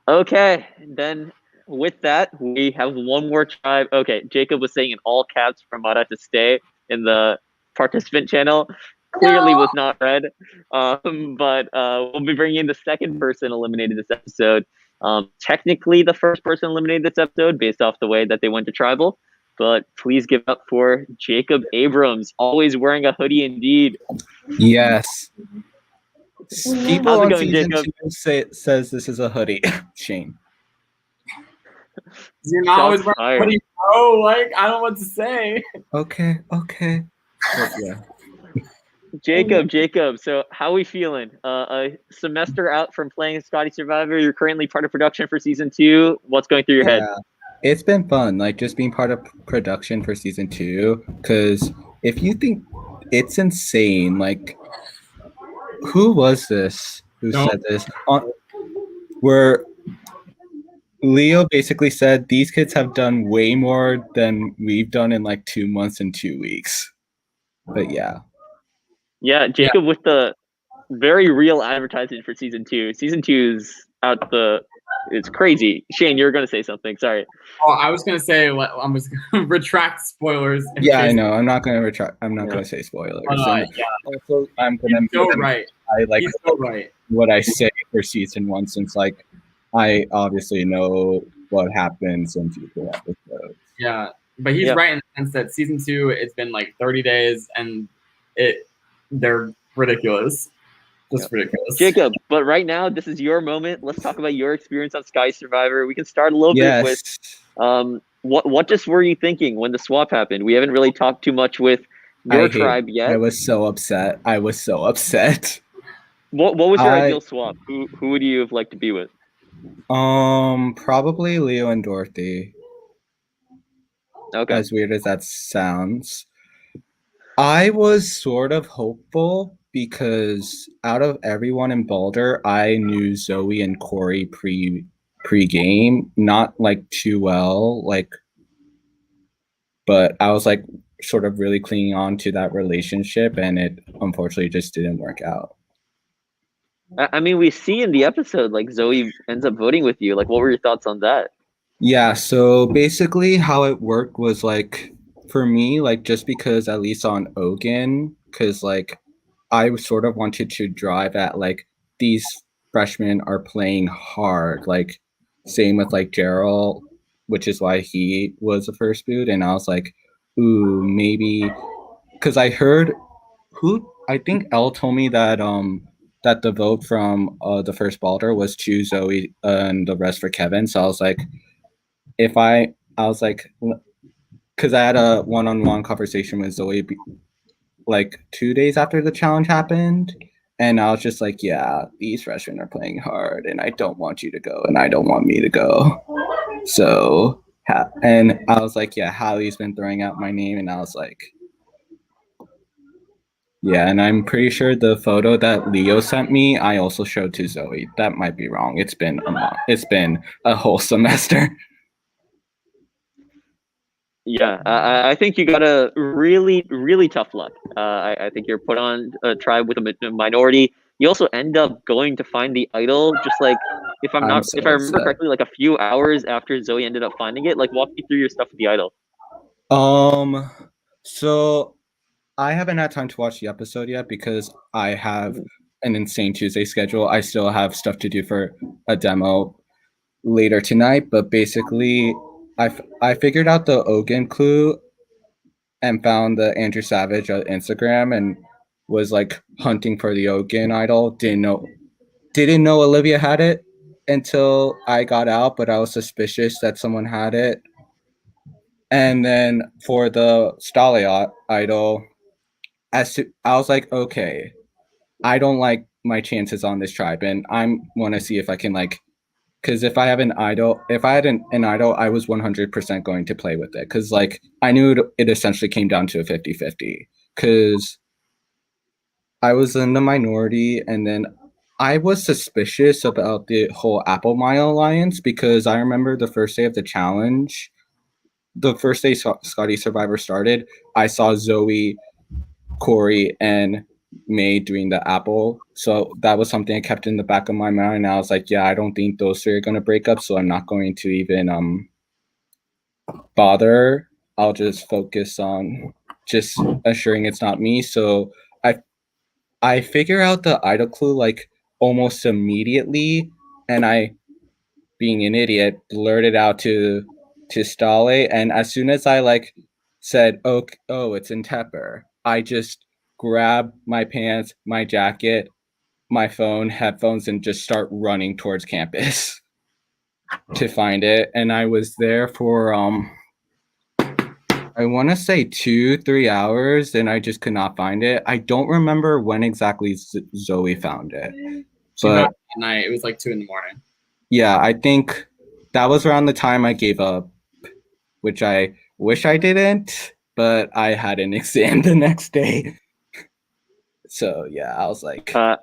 Okay, then with that, we have one more tribe. Okay, Jacob was saying in all caps for Mara to stay in the participant channel. Clearly No. was not read. But we'll be bringing in the second person eliminated this episode. Technically, the first person eliminated this episode based off the way that they went to tribal. But please give up for Jacob Abrams, always wearing a hoodie indeed. Yes. People How's it on going, season Jacob? 2 says this is a hoodie. Shame. You're not always Shots fired. what do you know? Like, I don't know what to say. Okay. But yeah. Jacob, so how are we feeling? A semester out from playing Scotty Survivor, you're currently part of production for season 2. What's going through your head? It's been fun, like just being part of production for season 2. Because if you think it's insane, like who was this who said this? Where Leo basically said these kids have done way more than we've done in like 2 months and 2 weeks. But yeah. Yeah, Jacob with the very real advertisement for season 2. Season 2 is out it's crazy. Shane, you were going to say something. Sorry. Oh, I was gonna say I was gonna retract spoilers. Yeah, I know. I'm not gonna retract. I'm not gonna say spoilers. Yeah. Also, I'm gonna. You're so right. I like He's so right. what I say for season 1, since like I obviously know what happens in future episodes. Yeah, but he's right in the sense that season 2, it's been like 30 days, and they're ridiculous. Just ridiculous. Jacob, but right now, this is your moment. Let's talk about your experience on Sky Survivor. We can start a little bit with what just were you thinking when the swap happened? We haven't really talked too much with your tribe yet. I was so upset. What was your ideal swap? Who would you have liked to be with? Probably Leo and Dorothy. Okay. As weird as that sounds. I was sort of hopeful because out of everyone in Boulder, I knew Zoe and Corey pre-game, not like too well, like, but I was like sort of really clinging on to that relationship, and it unfortunately just didn't work out. I mean, we see in the episode, like Zoe ends up voting with you. Like, what were your thoughts on that? Yeah, so basically how it worked was like, for me, like just because at least on Ogun, because like I sort of wanted to drive at like these freshmen are playing hard, like same with like Gerald, which is why he was the first boot, and I was like, ooh, maybe because I heard I think Elle told me that that the vote from the first Balder was to Zoe and the rest for Kevin, so I was like, if I was like, because I had a one-on-one conversation with Zoe like 2 days after the challenge happened. And I was just like, yeah, these freshmen are playing hard and I don't want you to go and I don't want me to go. So, and I was like, yeah, Hallie's been throwing out my name. And I was like, yeah, and I'm pretty sure the photo that Leo sent me, I also showed to Zoe. That might be wrong. It's been a month. It's been a whole semester. Yeah, I think you got a really, really tough luck. I think you're put on a tribe with a minority. You also end up going to find the idol, just like if I remember correctly, like a few hours after Zoe ended up finding it. Like, walk me through your stuff with the idol. So I haven't had time to watch the episode yet because I have an insane Tuesday schedule. I still have stuff to do for a demo later tonight, but basically I figured out the Ogan clue and found the Andrew Savage on Instagram and was like hunting for the Ogan idol. Didn't know Olivia had it until I got out, but I was suspicious that someone had it. And then for the Stale idol, I was like, okay, I don't like my chances on this tribe, and I want to see if I can like, because if I had an idol, I was 100% going to play with it, because like I knew it essentially came down to a 50-50, because I was in the minority, and then I was suspicious about the whole Apple Mile alliance because I remember the first day of the challenge, the first day Scotty Survivor started, I saw Zoe, Corey, and May doing the Apple. So that was something I kept in the back of my mind. I was like, yeah, I don't think those three are going to break up. So I'm not going to even bother. I'll just focus on just assuring it's not me. So I figure out the idol clue like almost immediately. And I, being an idiot, blurted out to Stale. And as soon as I like said, oh, it's in Tepper, I just grab my pants, my jacket, my phone, headphones, and just start running towards campus to find it. And I was there for I want to say 2-3 hours, and I just could not find it. I don't remember when exactly Zoe found it, but at night it was like 2 a.m. yeah, I think that was around the time I gave up, which I wish I didn't, but I had an exam the next day. So yeah, I was like, I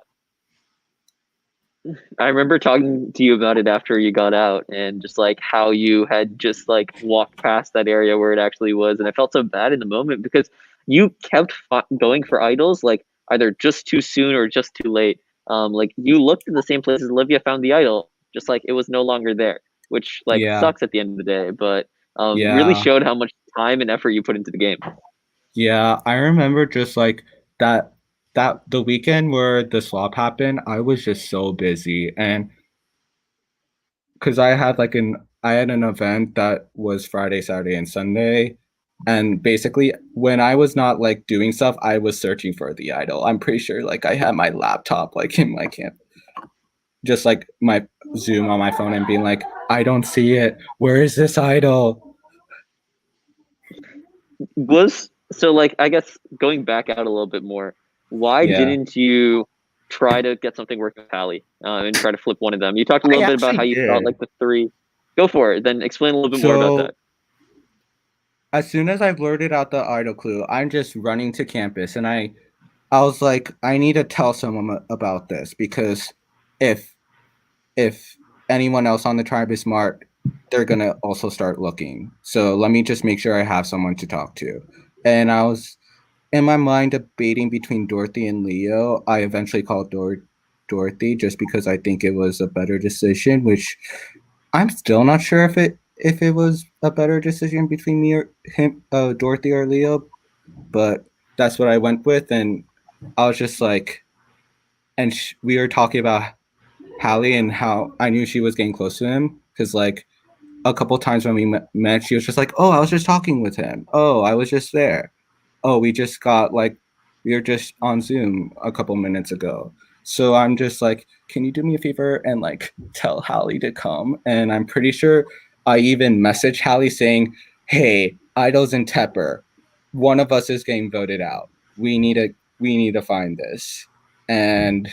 remember talking to you about it after you got out, and just like how you had just like walked past that area where it actually was, and I felt so bad in the moment because you kept going for idols, like either just too soon or just too late. Like you looked in the same place as Olivia found the idol, just like it was no longer there, which like sucks at the end of the day, but really showed how much time and effort you put into the game. Yeah, I remember just like that the weekend where the swap happened, I was just so busy, and because I had an event that was Friday, Saturday, and Sunday, and basically when I was not like doing stuff, I was searching for the idol. I'm pretty sure like I had my laptop like in my camp, just like my Zoom on my phone and being like, I don't see it. Where is this idol? So like I guess going back out a little bit more, why didn't you try to get something working with Hallie and try to flip one of them? You talked a little bit about how you thought like the three. Go for it. Then explain a little bit more about that. As soon as I blurted out the idol clue, I'm just running to campus, and I was like, I need to tell someone about this, because if anyone else on the tribe is smart, they're gonna also start looking. So let me just make sure I have someone to talk to. And I was in my mind debating between Dorothy and Leo. I eventually called Dorothy just because I think it was a better decision, which I'm still not sure if it was a better decision between me or him, Dorothy or Leo, but that's what I went with. And I was just like, and we were talking about Hallie and how I knew she was getting close to him, because like a couple times when we met, she was just like, oh, I was just talking with him. Oh, I was just there. Oh, we were just on Zoom a couple minutes ago. So I'm just like, can you do me a favor and like tell Hallie to come? And I'm pretty sure I even messaged Hallie saying, "Hey, idols in Tepper, one of us is getting voted out. We need to find this." And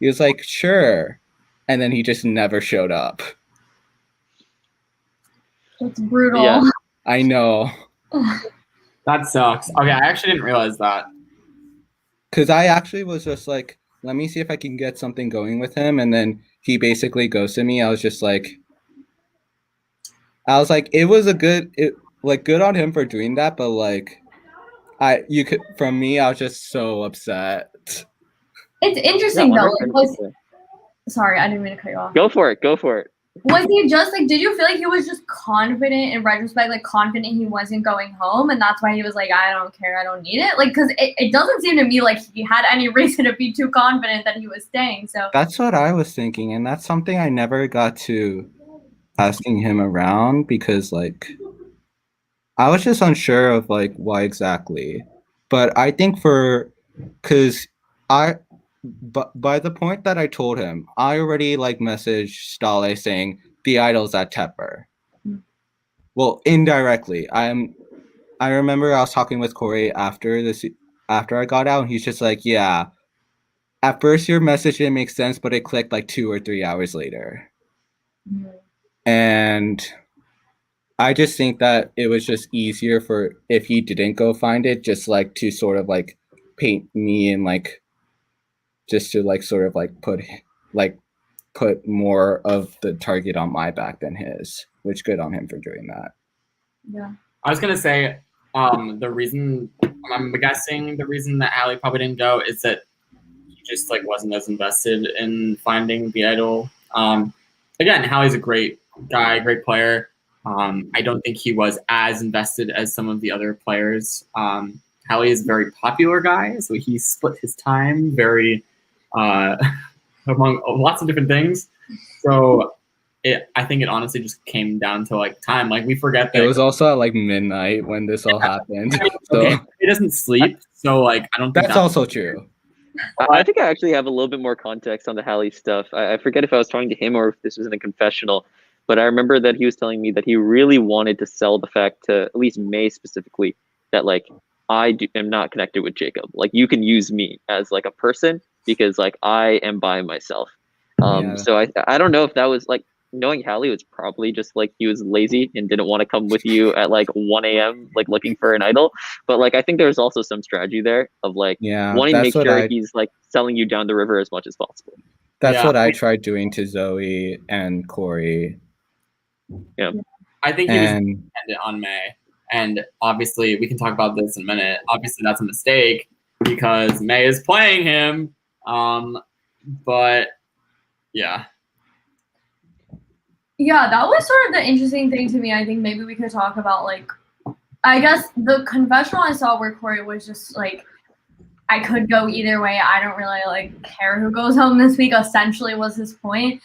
he was like, "Sure," and then he just never showed up. It's brutal. Yeah. I know, That sucks. Okay, I actually didn't realize that. because I actually was just like, let me see if I can get something going with him, and then he basically ghosted me. I was like, it was good on him for doing that, but like, I was just so upset. It's Yeah, interesting though. Amara, Sorry, I didn't mean to cut you off. go for it. Go for it. Was he just like, did you feel like he was just confident in retrospect, like confident he wasn't going home, and that's why he was like, I don't care, I don't need it? Like, because it doesn't seem to me like he had any reason to be too confident that he was staying. So That's what I was thinking, and that's something I never got to asking him around, because like I was just unsure of like why exactly. But I think because but by the point that I told him, I already like messaged Stale saying the idol's at Tepper. Well, indirectly. I remember I was talking with Corey after I got out, and he's just like, yeah. At first your message didn't make sense, but it clicked like 2 or 3 hours later. And I just think that it was just easier for if he didn't go find it, just like to sort of like paint me in like just to like sort of like put more of the target on my back than his, which good on him for doing that. yeah. I was gonna say, the reason I'm guessing the reason that Allie probably didn't go is that he just like wasn't as invested in finding the idol. Again, Hallie's a great guy, great player. I don't think he was as invested as some of the other players. Hallie is a very popular guy, so he split his time very among lots of different things. So I think it honestly just came down to like time. Like we forget that It was also at like midnight when this all happened. I mean, So okay, he doesn't sleep, so like I don't think that's also true. I think I actually have a little bit more context on the Hallie stuff. I forget if I was talking to him or if this was in a confessional, but I remember that he was telling me that he really wanted to sell the fact to at least May specifically that like am not connected with Jacob. Like you can use me as like a person because like I am by myself. Yeah. So I don't know if that was like knowing Hallie was probably just like he was lazy and didn't want to come with you at like 1 a.m. like looking for an idol. But like I think there's also some strategy there of like wanting to make sure he's like selling you down the river as much as possible. That's what I tried doing to Zoe and Corey. Yeah. I think he was dependent on May. And obviously we can talk about this in a minute. Obviously that's a mistake because May is playing him. But yeah. Yeah, that was sort of the interesting thing to me. I think maybe we could talk about like, I guess the confessional I saw where Corey was just like, I could go either way. I don't really like care who goes home this week, essentially was his point.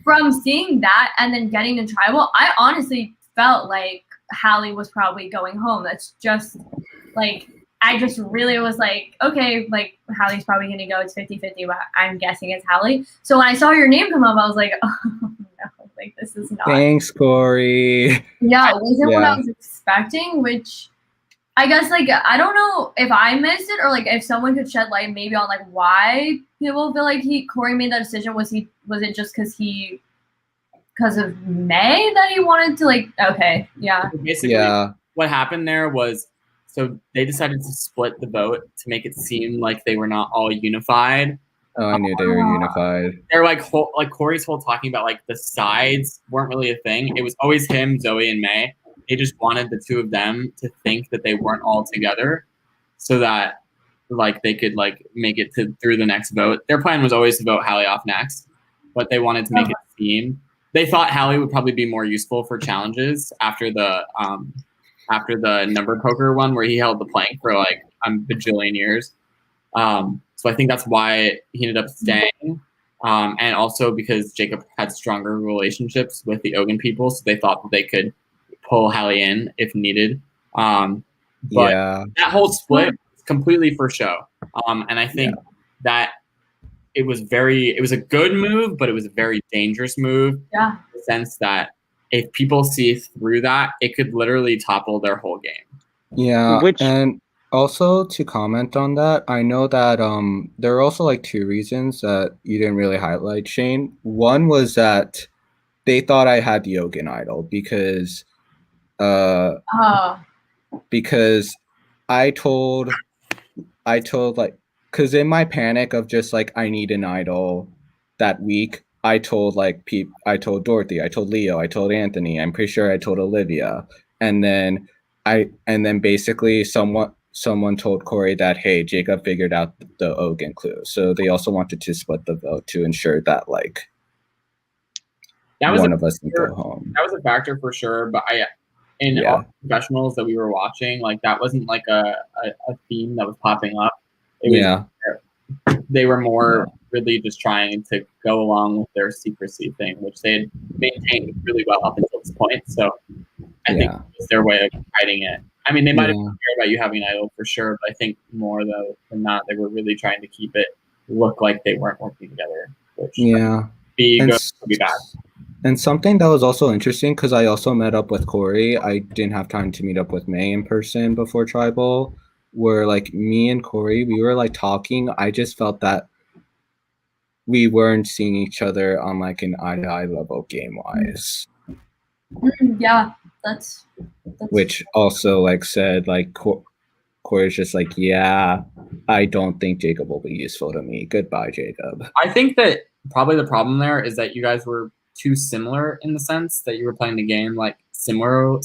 From seeing that and then getting to tribal, I honestly felt like Hallie was probably going home. That's just like, I just really was like, okay, like Hallie's probably going to go. It's 50-50, but I'm guessing it's Hallie. So when I saw your name come up, I was like, oh no, like this is not. Thanks, Corey. Yeah, it wasn't what I was expecting, which I guess like, I don't know if I missed it or like if someone could shed light maybe on like why people feel like Corey made that decision. Was it just because of May that he wanted to like, okay, yeah. Basically, what happened there was, so they decided to split the vote to make it seem like they were not all unified. Oh, I knew they were unified. They're like Corey's whole talking about like the sides weren't really a thing. It was always him, Zoe, and May. They just wanted the two of them to think that they weren't all together, so that like they could like make it through the next vote. Their plan was always to vote Hallie off next, but they wanted to make it seem. They thought Hallie would probably be more useful for challenges after the number poker one where he held the plank for like a bajillion years. So I think that's why he ended up staying. And also because Jacob had stronger relationships with the Ogun people, so they thought that they could pull Hallie in if needed. But that whole split was completely for show. And I think that it was a good move, but it was a very dangerous move. Yeah. In the sense that if people see through that, it could literally topple their whole game. Yeah, Which- and also to comment on that, I know that there are also like two reasons that you didn't really highlight, Shane. One was that they thought I had the Ogun idol because Oh, because I told like because in my panic of just like I need an idol that week, I told like I told Dorothy, I told Leo, I told Anthony, I'm pretty sure I told Olivia, and then basically someone told Corey that, hey, Jacob figured out the Ogun clue, so they also wanted to split the vote to ensure that like That was one a of us can factor- go home. That was a factor for sure, but in Yeah. all the professionals that we were watching, like that wasn't like a theme that was popping up. It was Yeah. they were more really just trying to go along with their secrecy thing, which they had maintained really well up until this point. So I think Yeah. it was their way of hiding it. I mean, they might have Yeah. cared about you having an idol for sure, but I think more though than not, they were really trying to keep it look like they weren't working together, which Yeah. be And good, could be bad. And something that was also interesting, because I also met up with Corey. I didn't have time to meet up with May in person before Tribal, where like me and Corey, we were like talking. I just felt that we weren't seeing each other on like an eye-to-eye level game-wise. yeah, that's Which also like said like Corey's just like, yeah, I don't think Jacob will be useful to me. Goodbye, Jacob. I think that probably the problem there is that you guys were too similar in the sense that you were playing the game like similarly.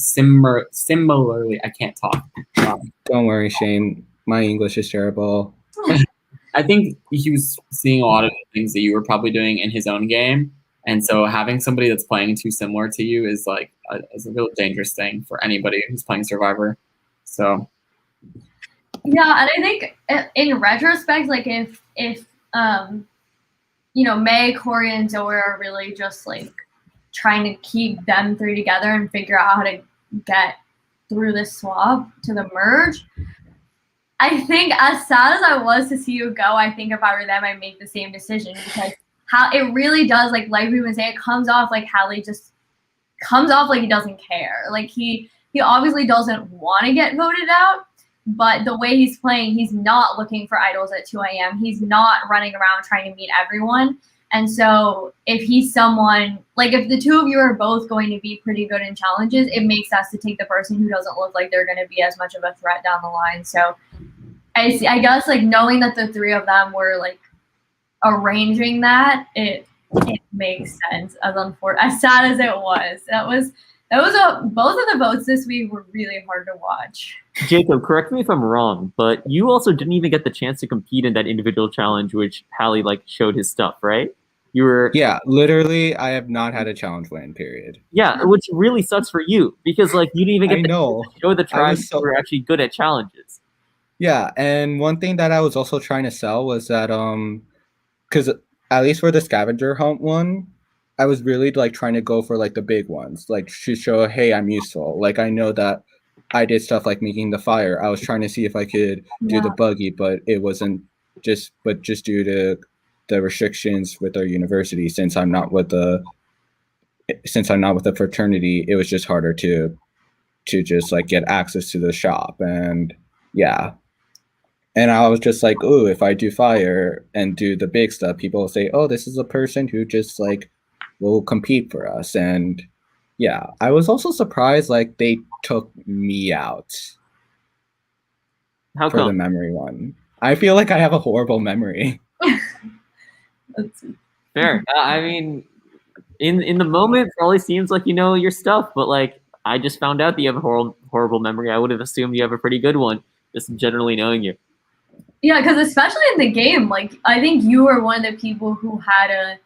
I can't talk. Don't worry, Shane. My English is terrible. I think he was seeing a lot of the things that you were probably doing in his own game, and so having somebody that's playing too similar to you is like is a real dangerous thing for anybody who's playing Survivor. So yeah, and I think in retrospect, like if you know, May, Corey, and Zoe are really just like trying to keep them three together and figure out how to get through this swap to the merge. I think as sad as I was to see you go, I think if I were them, I'd make the same decision because how it really does, like we've been saying, it comes off like Hallie just comes off like he doesn't care. Like he obviously doesn't want to get voted out, but the way he's playing, he's not looking for idols at 2 a.m. He's not running around trying to meet everyone. And so if he's someone, like if the two of you are both going to be pretty good in challenges, it makes sense to take the person who doesn't look like they're going to be as much of a threat down the line. So I guess like knowing that the three of them were like arranging that, it makes sense as sad as it was. Both of the votes this week were really hard to watch. Jacob, correct me if I'm wrong, but you also didn't even get the chance to compete in that individual challenge, which Hallie like showed his stuff, right? You were Literally, I have not had a challenge win, period. Yeah, which really sucks for you because like you didn't even get I the know. chance to show the tribe so- you were actually good at challenges. Yeah, and one thing that I was also trying to sell was that because at least for the scavenger hunt one, I was really like trying to go for like the big ones, like to show, hey, I'm useful. Like I know that I did stuff like making the fire. I was trying to see if I could do the buggy, but it wasn't just due to the restrictions with our university, since I'm not with the fraternity, it was just harder to just like get access to the shop. And yeah. And I was just like, oh, if I do fire and do the big stuff, people will say, oh, this is a person who just like will compete for us. And yeah, I was also surprised like they took me out How for the come? memory one. I feel like I have a horrible memory. Fair. I mean, in the moment, it probably seems like you know your stuff, but like I just found out that you have a horrible memory. I would have assumed you have a pretty good one, just generally knowing you. Yeah, because especially in the game, like I think you were one of the people who had a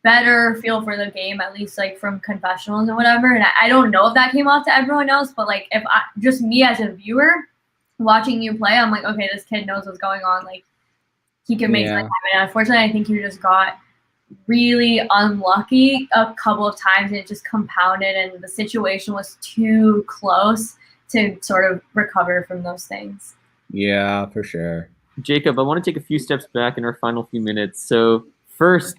better feel for the game, at least like from confessionals and whatever. And I don't know if that came off to everyone else, but like if just me as a viewer watching you play, I'm like, okay, this kid knows what's going on. Like he can make something happen. And unfortunately, I think you just got really unlucky a couple of times and it just compounded and the situation was too close to sort of recover from those things. Yeah, for sure. Jacob, I want to take a few steps back in our final few minutes. So first,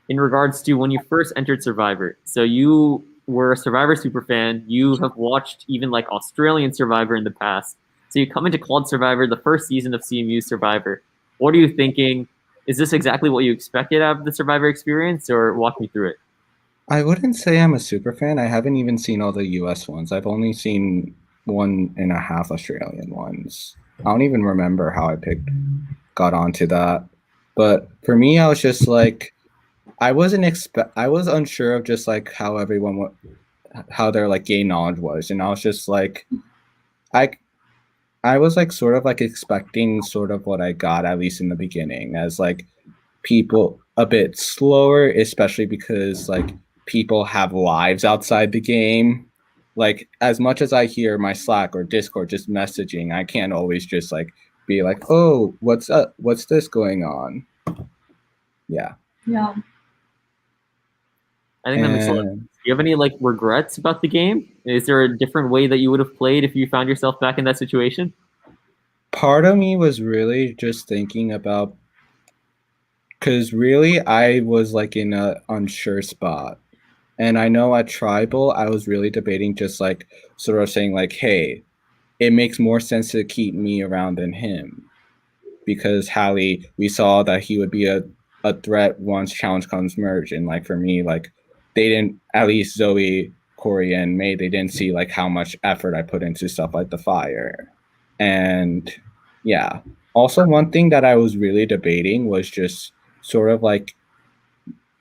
in regards to when you first entered Survivor, so you were a Survivor superfan. You have watched even like Australian Survivor in the past. So you come into Quad Survivor, the first season of CMU Survivor. What are you thinking? Is this exactly what you expected out of the Survivor experience, or walk me through it? I wouldn't say I'm a super fan. I haven't even seen all the US ones. I've only seen 1.5 Australian ones. I don't even remember how got onto that. But for me, I was just like, I was unsure of just like how how their like game knowledge was, and I was just like, I I was like sort of like expecting sort of what I got at least in the beginning as like people a bit slower, especially because like people have lives outside the game. Like as much as I hear my Slack or Discord just messaging, I can't always just like be like, oh, what's up? What's this going on? Yeah. Yeah. I think that makes sense. And Do you have any like regrets about the game? Is there a different way that you would have played if you found yourself back in that situation? part of me was really just thinking about because really I was like in a unsure spot. And I know at Tribal, I was really debating just like sort of saying like, hey, it makes more sense to keep me around than him. Because Hallie, we saw that he would be a threat once challenge comes merge. And like for me, like they didn't, at least Zoe, Corey, and May, they didn't see like how much effort I put into stuff like the fire. And yeah. Also, one thing that I was really debating was just sort of like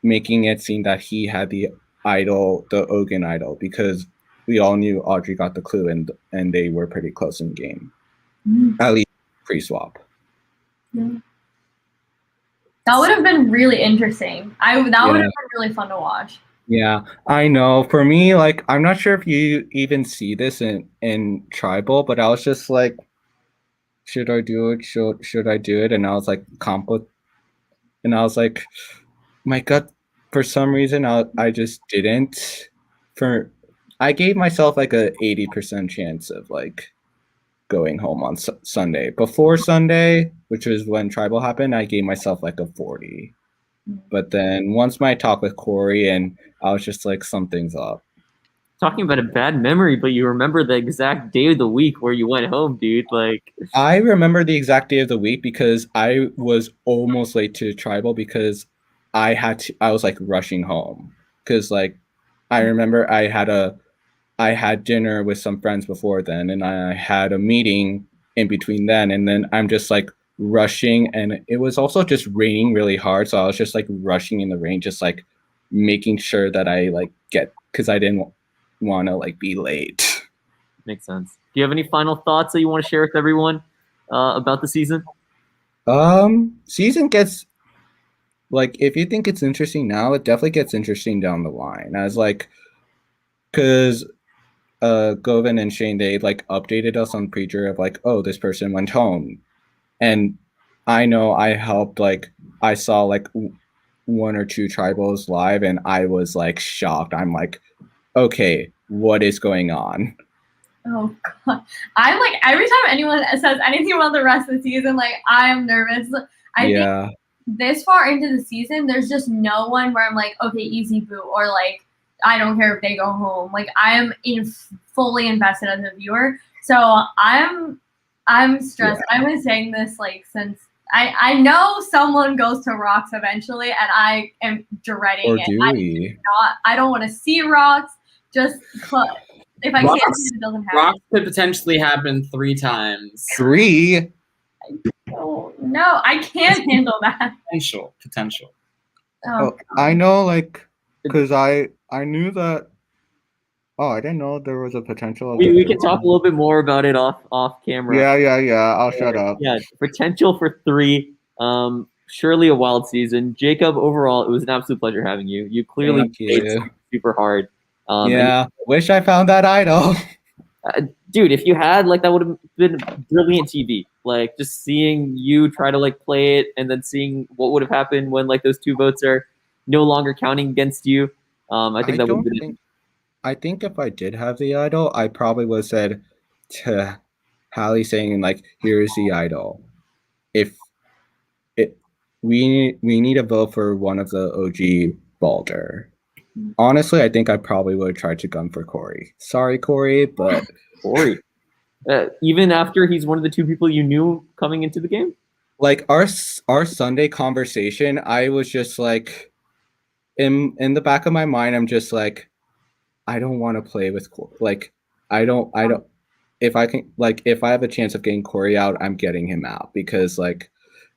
making it seem that he had the idol, the Ogun idol, because we all knew Audrey got the clue and they were pretty close in game. At least pre-swap. Yeah. That would have been really interesting. That would have been really fun to watch. Yeah, I know. For me, like, I'm not sure if you even see this in Tribal, but I was just like, should I do it? Should I do it? And I was like, and I was like, my gut, for some reason, I just didn't. I gave myself like a 80% chance of like going home on Sunday. Before Sunday, which was when Tribal happened, I gave myself like a 40. But then once my talk with Corey, and I was just like, something's up. Talking about a bad memory, but you remember the exact day of the week where you went home, dude. Like, I remember the exact day of the week because I was almost late to Tribal because I was like rushing home because like I remember I had dinner with some friends before then, and I had a meeting in between then, and then I'm just like rushing, and it was also just raining really hard, so I was just like rushing in the rain, just like making sure that I like because I didn't want to like be late. makes sense. Do you have any final thoughts that you want to share with everyone about the season? Season gets like if you think it's interesting now, it definitely gets interesting down the line as like because Govin and Shane, they like updated us on Preacher of like, oh, this person went home. And I know I helped, like, I saw like one or two tribals live and I was like shocked. I'm like, okay, what is going on? Oh god. I'm like every time anyone says anything about the rest of the season, like I am nervous. I think this far into the season, there's just no one where I'm like, okay, easy boo, or like I don't care if they go home. Like I am fully invested as a viewer. So I'm stressed. I've been saying this like since I know someone goes to Rocks eventually, and I am dreading it. I don't want to see Rocks. Just if I can't see it, it doesn't happen. Rocks could potentially happen 3 times. 3? Oh, no, I can't handle that. Potential. Oh, I know, like, because I knew that. Oh, I didn't know there was a potential. We can talk a little bit more about it off camera. Yeah. I'll shut up. Yeah, potential for 3. Surely a wild season. Jacob, overall, it was an absolute pleasure having you. You clearly played super hard. Wish I found that idol. Dude, if you had, like, that would have been brilliant TV. Like, just seeing you try to like play it, and then seeing what would have happened when like those 2 votes are no longer counting against you. I think that would have been. I think if I did have the idol, I probably would have said to Hallie saying like, "Here's the idol. If we need a vote for one of the OG Balder." honestly, I think I probably would have tried to gun for Corey. Sorry, Corey, but Corey. Even after he's one of the two people you knew coming into the game? like our Sunday conversation, I was just like, in the back of my mind, I'm just like, I don't want to play with Corey. Like, I don't. If I can, like, if I have a chance of getting Corey out, I'm getting him out because, like,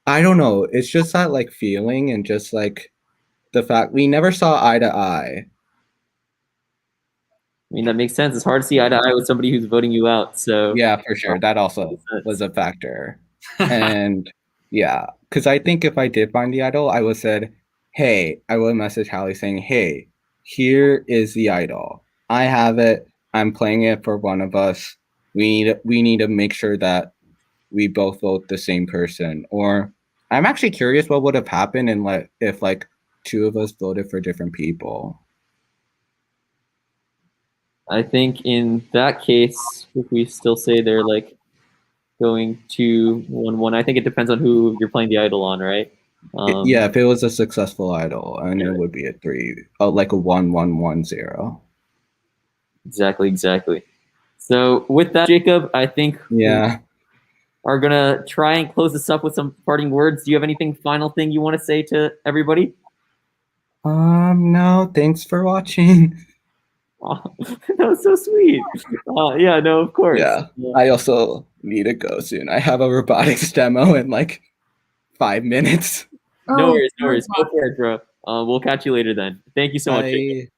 I don't know. It's just that like feeling and just like the fact we never saw eye to eye. I mean, that makes sense. It's hard to see eye to eye with somebody who's voting you out. So Yeah, for sure. That also was a factor. And yeah, because I think if I did find the idol, I would have said, hey, I would message Hallie saying, hey, here is the idol. I have it. I'm playing it for one of us. We need to make sure that we both vote the same person. Or I'm actually curious what would have happened in like if like two of us voted for different people. I think in that case, if we still say they're like going 2-1-1, I think it depends on who you're playing the idol on, right? Yeah, if it was a successful idol, and it would be a 3, like a 1-1-1-0. Exactly. So with that, Jacob, I think Yeah. we are gonna try and close this up with some parting words. Do you have anything final thing you want to say to everybody? No, thanks for watching. Oh, that was so sweet. Yeah, no, of course. Yeah, I also need to go soon. I have a robotics demo in like 5 minutes. No worries. Go for it, bro. We'll catch you later then. Thank you so much, Jacob.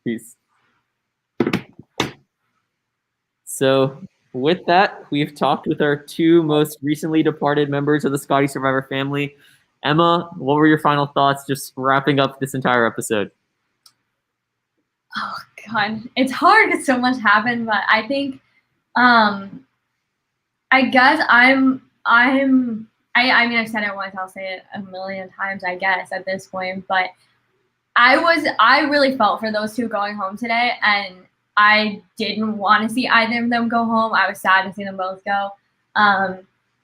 Peace. So with that, we've talked with our two most recently departed members of the Scotty Survivor family. Emma, what were your final thoughts just wrapping up this entire episode? Oh God, it's hard because so much happened, but I think, I guess I mean, I've said it once, I'll say it a million times, I guess, at this point, but I really felt for those two going home today, and I didn't want to see either of them go home. I was sad to see them both go.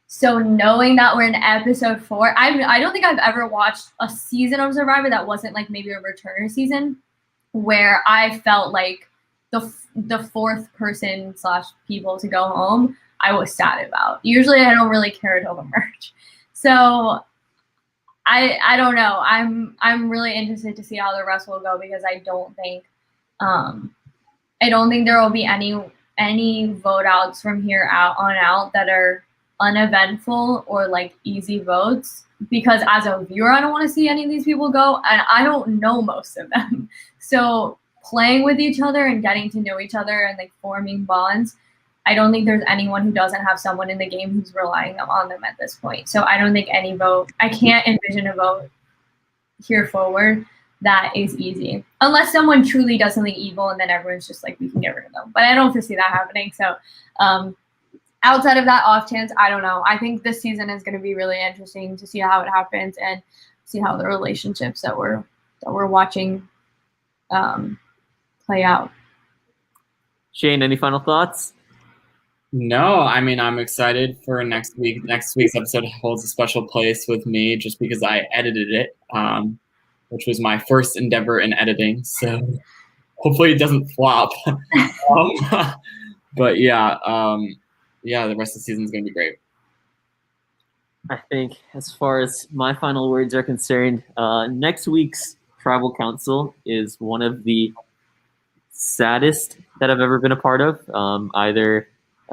So knowing that we're in episode 4, I don't think I've ever watched a season of Survivor that wasn't like maybe a returner season, where I felt like the fourth person / people to go home, I was sad about. Usually I don't really care until the merge. So I don't know. I'm really interested to see how the rest will go because I don't think there will be any vote outs from here on out that are uneventful or like easy votes, because as a viewer I don't want to see any of these people go, and I don't know most of them. So playing with each other and getting to know each other and like forming bonds, I don't think there's anyone who doesn't have someone in the game who's relying on them at this point. So I don't think I can't envision a vote here forward that is easy, unless someone truly does something evil and then everyone's just like, we can get rid of them. But I don't foresee that happening. So outside of that off chance, I don't know. I think this season is going to be really interesting to see how it happens and see how the relationships that we're watching play out. Shane, any final thoughts? No, I mean, I'm excited for next week. Next week's episode holds a special place with me just because I edited it, which was my first endeavor in editing. So hopefully it doesn't flop. But yeah, the rest of the season is going to be great. I think as far as my final words are concerned, next week's Tribal Council is one of the saddest that I've ever been a part of.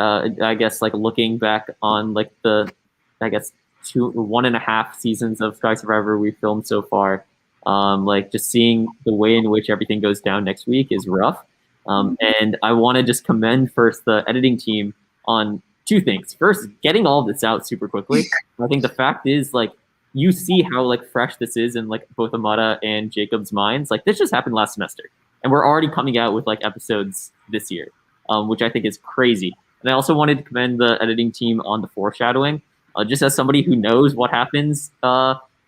I guess like looking back on like the 1.5 seasons of Sky Survivor we filmed so far, like just seeing the way in which everything goes down next week is rough. And I want to just commend first the editing team on two things. First, getting all of this out super quickly. I think the fact is like you see how like fresh this is in like both Amara and Jacob's minds. Like this just happened last semester, and we're already coming out with like episodes this year, which I think is crazy. And I also wanted to commend the editing team on the foreshadowing. Just as somebody who knows what happens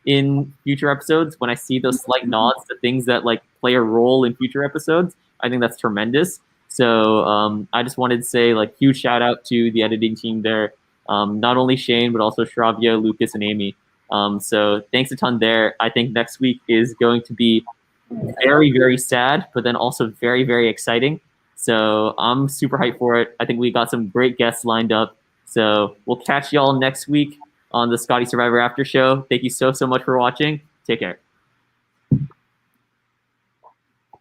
in future episodes, when I see those slight nods to things that like play a role in future episodes, I think that's tremendous. So I just wanted to say like huge shout out to the editing team there. Not only Shane, but also Shravya, Lucas, and Amy. So thanks a ton there. I think next week is going to be very, very sad, but then also very, very exciting. So I'm super hyped for it. I think we got some great guests lined up. So we'll catch y'all next week on the Scotty Survivor After Show. Thank you so much for watching. Take care.